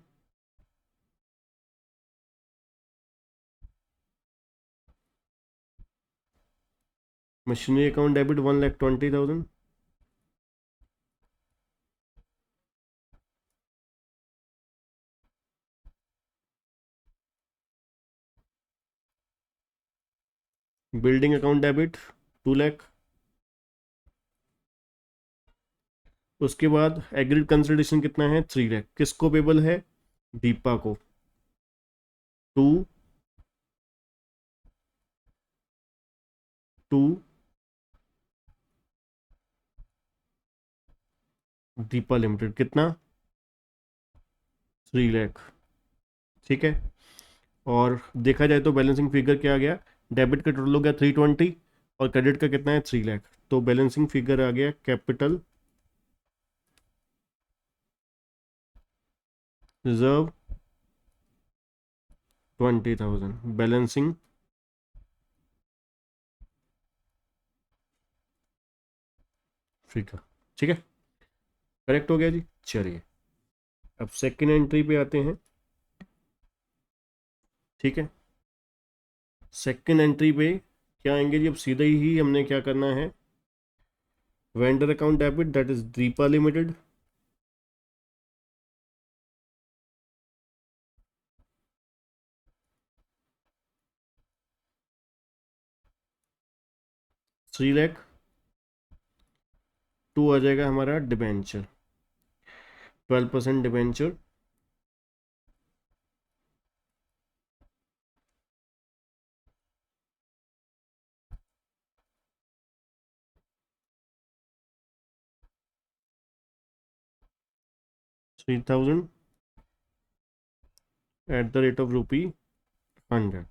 machinery account debit 1,20,000। Building account debit 2 lakh. उसके बाद एग्रीड कंसिडरेशन कितना है, 3 लाख। किसको पेबल है, दीपा को। टू टू दीपा लिमिटेड, कितना, 3 लाख। ठीक है। और देखा जाए तो बैलेंसिंग फिगर क्या आ गया, डेबिट का टोटल हो गया 320 और क्रेडिट का कितना है, 3 लाख। तो बैलेंसिंग फिगर आ गया कैपिटल रिजर्व 20,000 बैलेंसिंग फिगर। ठीक है, करेक्ट हो गया जी। चलिए अब सेकेंड एंट्री पे आते हैं। ठीक है, सेकेंड एंट्री पे क्या आएंगे जी, अब सीधे ही हमने क्या करना है, vendor account debit that is Deepa limited. Three lakh. To आ जाएगा हमारा debenture, 12% debenture. 3,000 at the rate of ₹100।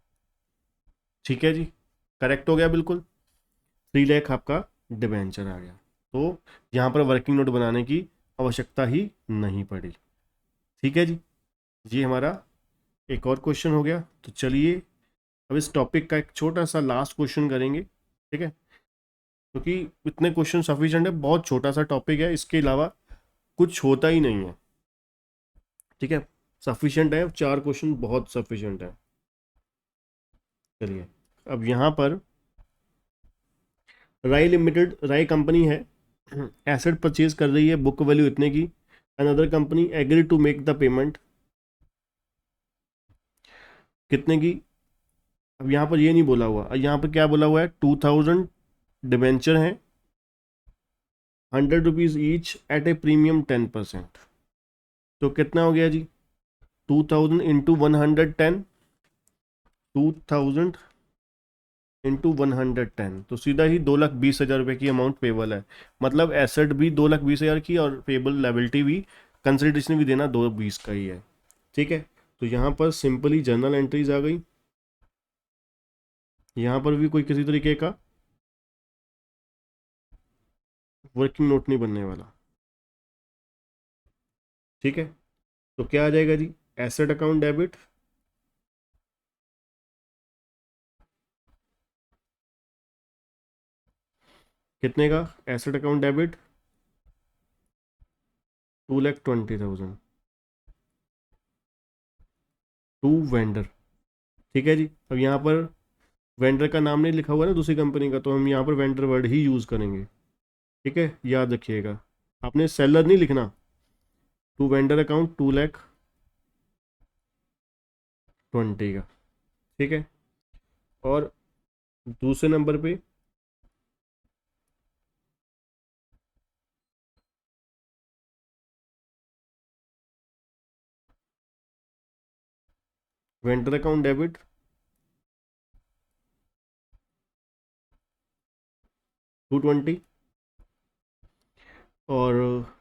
ठीक है जी, करेक्ट हो गया बिल्कुल। 3 लाख आपका डिबेंचर आ गया, तो यहाँ पर वर्किंग नोट बनाने की आवश्यकता ही नहीं पड़ी। ठीक है जी, ये हमारा एक और क्वेश्चन हो गया। तो चलिए अब इस टॉपिक का एक छोटा सा लास्ट क्वेश्चन करेंगे। ठीक है, क्योंकि इतने क्वेश्चन सफिशिएंट है, बहुत छोटा सा टॉपिक है, इसके अलावा कुछ होता ही नहीं है। ठीक है, सफिशिएंट है, 4 क्वेश्चन बहुत सफिशिएंट है। चलिए अब यहाँ पर राई लिमिटेड, राई कंपनी है, एसेट परचेज कर रही है, बुक वैल्यू इतने की। Another company agree to make the payment, कितने की। अब यहाँ पर ये नहीं बोला हुआ, यहाँ पर क्या बोला हुआ है, 2,000 डिबेंचर हैं, ₹100 ईच एट ए प्रीमियम 10%। तो कितना हो गया जी, 2,000 इंटू 110, 2,000 इंटू 110, तो सीधा ही 2,20,000 रुपये की अमाउंट पेबल है। मतलब एसेट भी 2,20,000 की और पेबल लाइबिलिटी भी, कंसिडरेशन भी देना 2,20 का ही है। ठीक है, तो यहाँ पर सिंपली जर्नल एंट्रीज आ गई। यहाँ पर भी कोई किसी तरीके का वर्किंग नोट नहीं बनने वाला। ठीक है, तो क्या आ जाएगा जी, एसेट अकाउंट डेबिट, कितने का, asset account debit 2,20,000 to vendor. ठीक है जी, अब यहाँ पर वेंडर का नाम नहीं लिखा हुआ ना दूसरी कंपनी का, तो हम यहाँ पर वेंडर वर्ड ही यूज़ करेंगे। ठीक है, याद रखिएगा, आपने सेलर नहीं लिखना। टू वेंडर अकाउंट 2,20,000 का। ठीक है, और दूसरे नंबर पे वेंडर अकाउंट डेबिट 220। और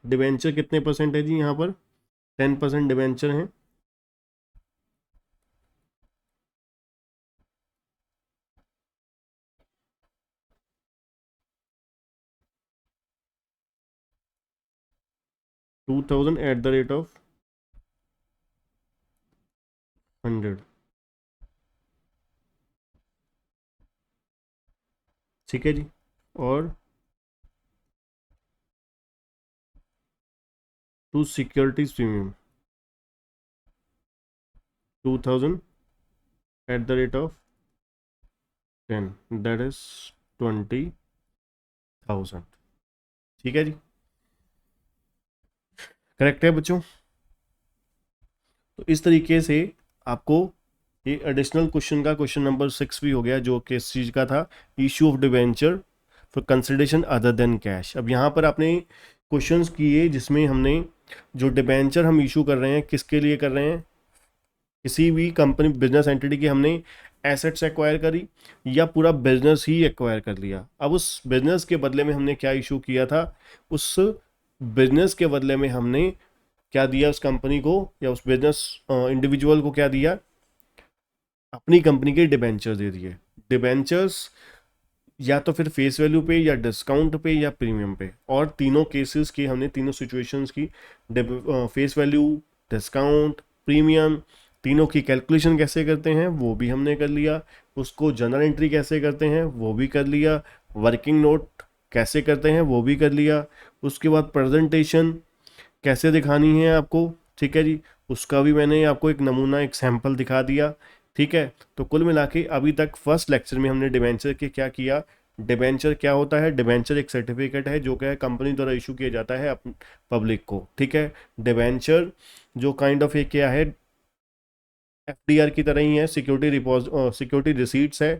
डिबेंचर कितने परसेंट है जी, यहाँ पर 10% डिबेंचर हैं। 2,000 एट द रेट ऑफ 100। ठीक है जी, और to securities premium 2,000 at the rate of 10, that is 20। 1000। ठीक है जी, करेक्ट है बच्चों। तो इस तरीके से आपको ये एडिशनल क्वेश्चन का क्वेश्चन नंबर 6 भी हो गया, जो किस चीज़ का था, issue of debenture for consideration other than cash. अब यहाँ पर आपने क्वेश्चंस किए जिसमें हमने जो डिबेंचर हम इशू कर रहे हैं किसके लिए कर रहे हैं, किसी भी कंपनी बिजनेस एंटिटी की हमने एसेट्स एक्वायर करी या पूरा बिजनेस ही एक्वायर कर लिया। अब उस बिजनेस के बदले में हमने क्या इशू किया था, उस बिजनेस के बदले में हमने क्या दिया उस कंपनी को या उस बिजनेस इंडिविजुअल को, क्या दिया, अपनी कंपनी के डिबेंचर दे दिए। डिबेंचर्स या तो फिर फेस वैल्यू पे या डिस्काउंट पे या प्रीमियम पे, और तीनों केसेस की हमने, तीनों सिचुएशंस की फेस वैल्यू, डिस्काउंट, प्रीमियम, तीनों की कैलकुलेशन कैसे करते हैं वो भी हमने कर लिया। उसको जर्नल एंट्री कैसे करते हैं वो भी कर लिया। वर्किंग नोट कैसे करते हैं वो भी कर लिया। उसके बाद प्रेजेंटेशन कैसे दिखानी है आपको, ठीक है जी, उसका भी मैंने आपको एक नमूना, एक सैंपल दिखा दिया। ठीक है, तो कुल मिला के अभी तक फर्स्ट लेक्चर में हमने डिबेंचर के क्या किया। डिबेंचर क्या होता है, डिबेंचर एक सर्टिफिकेट है जो क्या है कंपनी द्वारा इशू किया जाता है पब्लिक को। ठीक है, डिबेंचर जो काइंड ऑफ एक क्या है, एफडीआर की तरह ही है, सिक्योरिटी रिसीट्स है,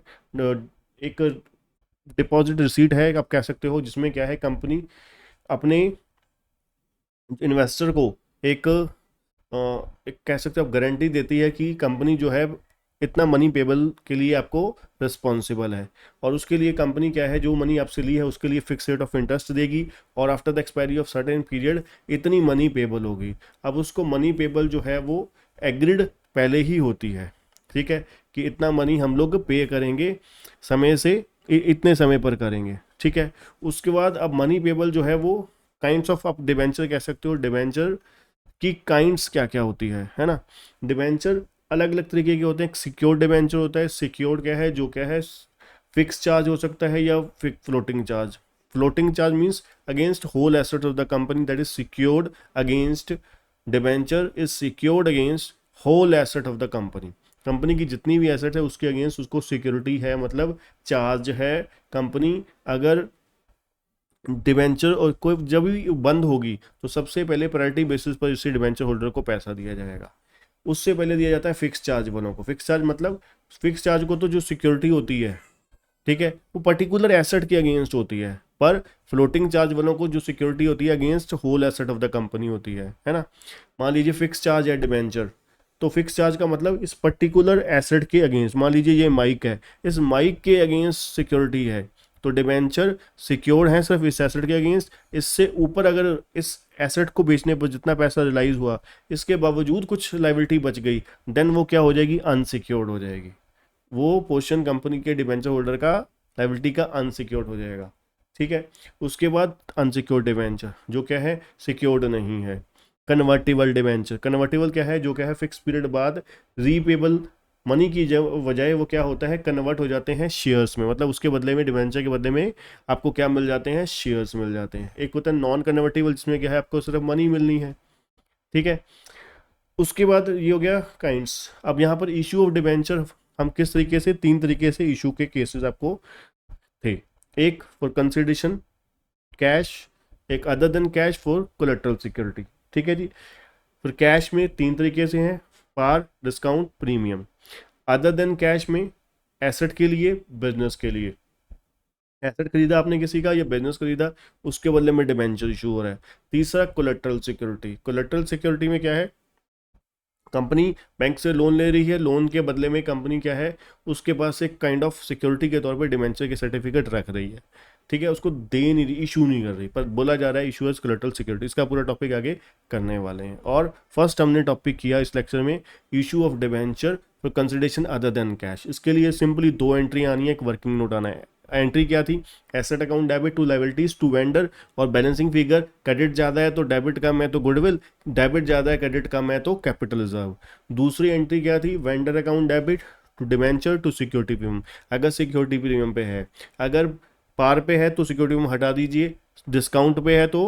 एक डिपॉजिट रिसीट है आप कह सकते हो, जिसमें क्या है कंपनी अपने इन्वेस्टर को एक एक कह सकते हो आप गारंटी देती है कि कंपनी जो है इतना मनी पेबल के लिए आपको रिस्पॉन्सिबल है, और उसके लिए कंपनी क्या है जो मनी आपसे ली है उसके लिए फिक्स रेट ऑफ इंटरेस्ट देगी, और after the expiry of certain period इतनी मनी पेबल होगी। अब उसको मनी पेबल जो है वो एग्रीड पहले ही होती है, ठीक है, कि इतना मनी हम लोग पे करेंगे समय से, इतने समय पर करेंगे। ठीक है, उसके बाद अब मनी पेबल जो है वो काइंड्स ऑफ आप डिबेंचर कह सकते हो, डिबेंचर की काइंड्स क्या क्या होती है ना। डिबेंचर अलग अलग तरीके के होते हैं। सिक्योर्ड डिबेंचर होता है, सिक्योर्ड क्या है, जो क्या है फिक्स चार्ज हो सकता है या floating charge. Floating charge means against whole asset of the company, that is secured against, debenture is secured against whole asset of the company. Company की जितनी भी एसेट है उसके अगेंस्ट उसको सिक्योरिटी है, मतलब चार्ज है कंपनी। अगर डिबेंचर और कोई जब भी बंद होगी तो सबसे पहले प्रायोरिटी बेसिस पर इसी डिबेंचर होल्डर को पैसा दिया जाएगा। उससे पहले दिया जाता है फिक्स चार्ज वालों को। फिक्स चार्ज मतलब फिक्स चार्ज को तो जो सिक्योरिटी होती है, ठीक है, वो पर्टिकुलर एसेट के अगेंस्ट होती है, पर फ्लोटिंग चार्ज वालों को जो सिक्योरिटी होती है against whole asset of the company होती है ना। मान लीजिए फिक्स चार्ज है डिबेंचर, तो फिक्स चार्ज का मतलब इस पर्टिकुलर एसेट के अगेंस्ट, मान लीजिए ये माइक है, इस माइक के अगेंस्ट सिक्योरिटी है, तो डिबेंचर सिक्योर है सिर्फ इस एसेट के अगेंस्ट। इससे ऊपर अगर इस एसेट को बेचने पर जितना पैसा रिलाइज हुआ इसके बावजूद कुछ लाइबिलिटी बच गई, देन वो क्या हो जाएगी, अनसिक्योर्ड हो जाएगी। वो पोर्शन कंपनी के डिबेंचर होल्डर का लाइबिलिटी का अनसिक्योर्ड हो जाएगा। ठीक है, उसके बाद अनसिक्योर्ड डिबेंचर जो क्या है, सिक्योर्ड नहीं है। कन्वर्टिबल डिबेंचर, कन्वर्टिबल क्या है, जो क्या है फिक्स पीरियड बाद रीपेबल मनी की बजाय वो क्या होता है, कन्वर्ट हो जाते हैं शेयर्स में, मतलब उसके बदले में, डिबेंचर के बदले में आपको क्या मिल जाते हैं, शेयर्स मिल जाते हैं। एक होता है नॉन कन्वर्टिबल जिसमें क्या है आपको सिर्फ मनी मिलनी है। ठीक है, उसके बाद ये हो गया काइंड्स। अब यहाँ पर इशू ऑफ डिबेंचर हम किस तरीके से, 3 तरीके से इशू के केसेस आपको थे। एक फॉर कंसिडरेशन कैश, एक other than cash for collateral security. ठीक है जी, फिर कैश में 3 तरीके से हैं, par, discount, premium. Other than cash में एसेट के लिए, बिजनेस के लिए, एसेट खरीदा आपने किसी का या बिजनेस खरीदा उसके बदले में डिबेंचर इशू हो रहा है। तीसरा कोलेटरल सिक्योरिटी, कोलेटरल सिक्योरिटी में क्या है, कंपनी बैंक से लोन ले रही है, लोन के बदले में कंपनी क्या है उसके पास एक काइंड ऑफ सिक्योरिटी के तौर पे डिबेंचर के सर्टिफिकेट रख रही है। ठीक है, उसको दे नहीं रही, इशू नहीं कर रही, पर बोला जा रहा है इशू एज कोलेटरल सिक्योरिटी। इसका पूरा टॉपिक आगे करने वाले हैं। और फर्स्ट हमने टॉपिक किया इस लेक्चर में issue of debenture for consideration other than cash. इसके लिए सिंपली 2 एंट्री आनी है, एक वर्किंग नोट आना है। एंट्री क्या थी, asset account debit to liabilities to vendor, और बैलेंसिंग फिगर क्रेडिट ज़्यादा है तो डेबिट कम है तो गुडविल, डेबिट ज़्यादा है क्रेडिट कम है तो कैपिटल रिजर्व। दूसरी एंट्री क्या थी, vendor account debit to debenture to security premium, अगर सिक्योरिटी प्रीमियम पे है, अगर पार पे है तो सिक्योरिटी प्रीमियम हटा दीजिए, डिस्काउंट पे है तो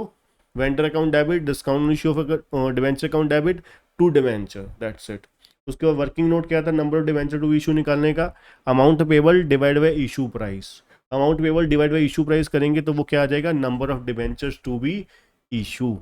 vendor account debit, discount issue of debenture account debit to debenture, that's it. उसके बाद वर्किंग नोट क्या था, number of debenture to issue निकालने का, amount payable divide by issue price. Amount payable divide by issue price करेंगे तो वो क्या आ जाएगा, number of debentures to be issue.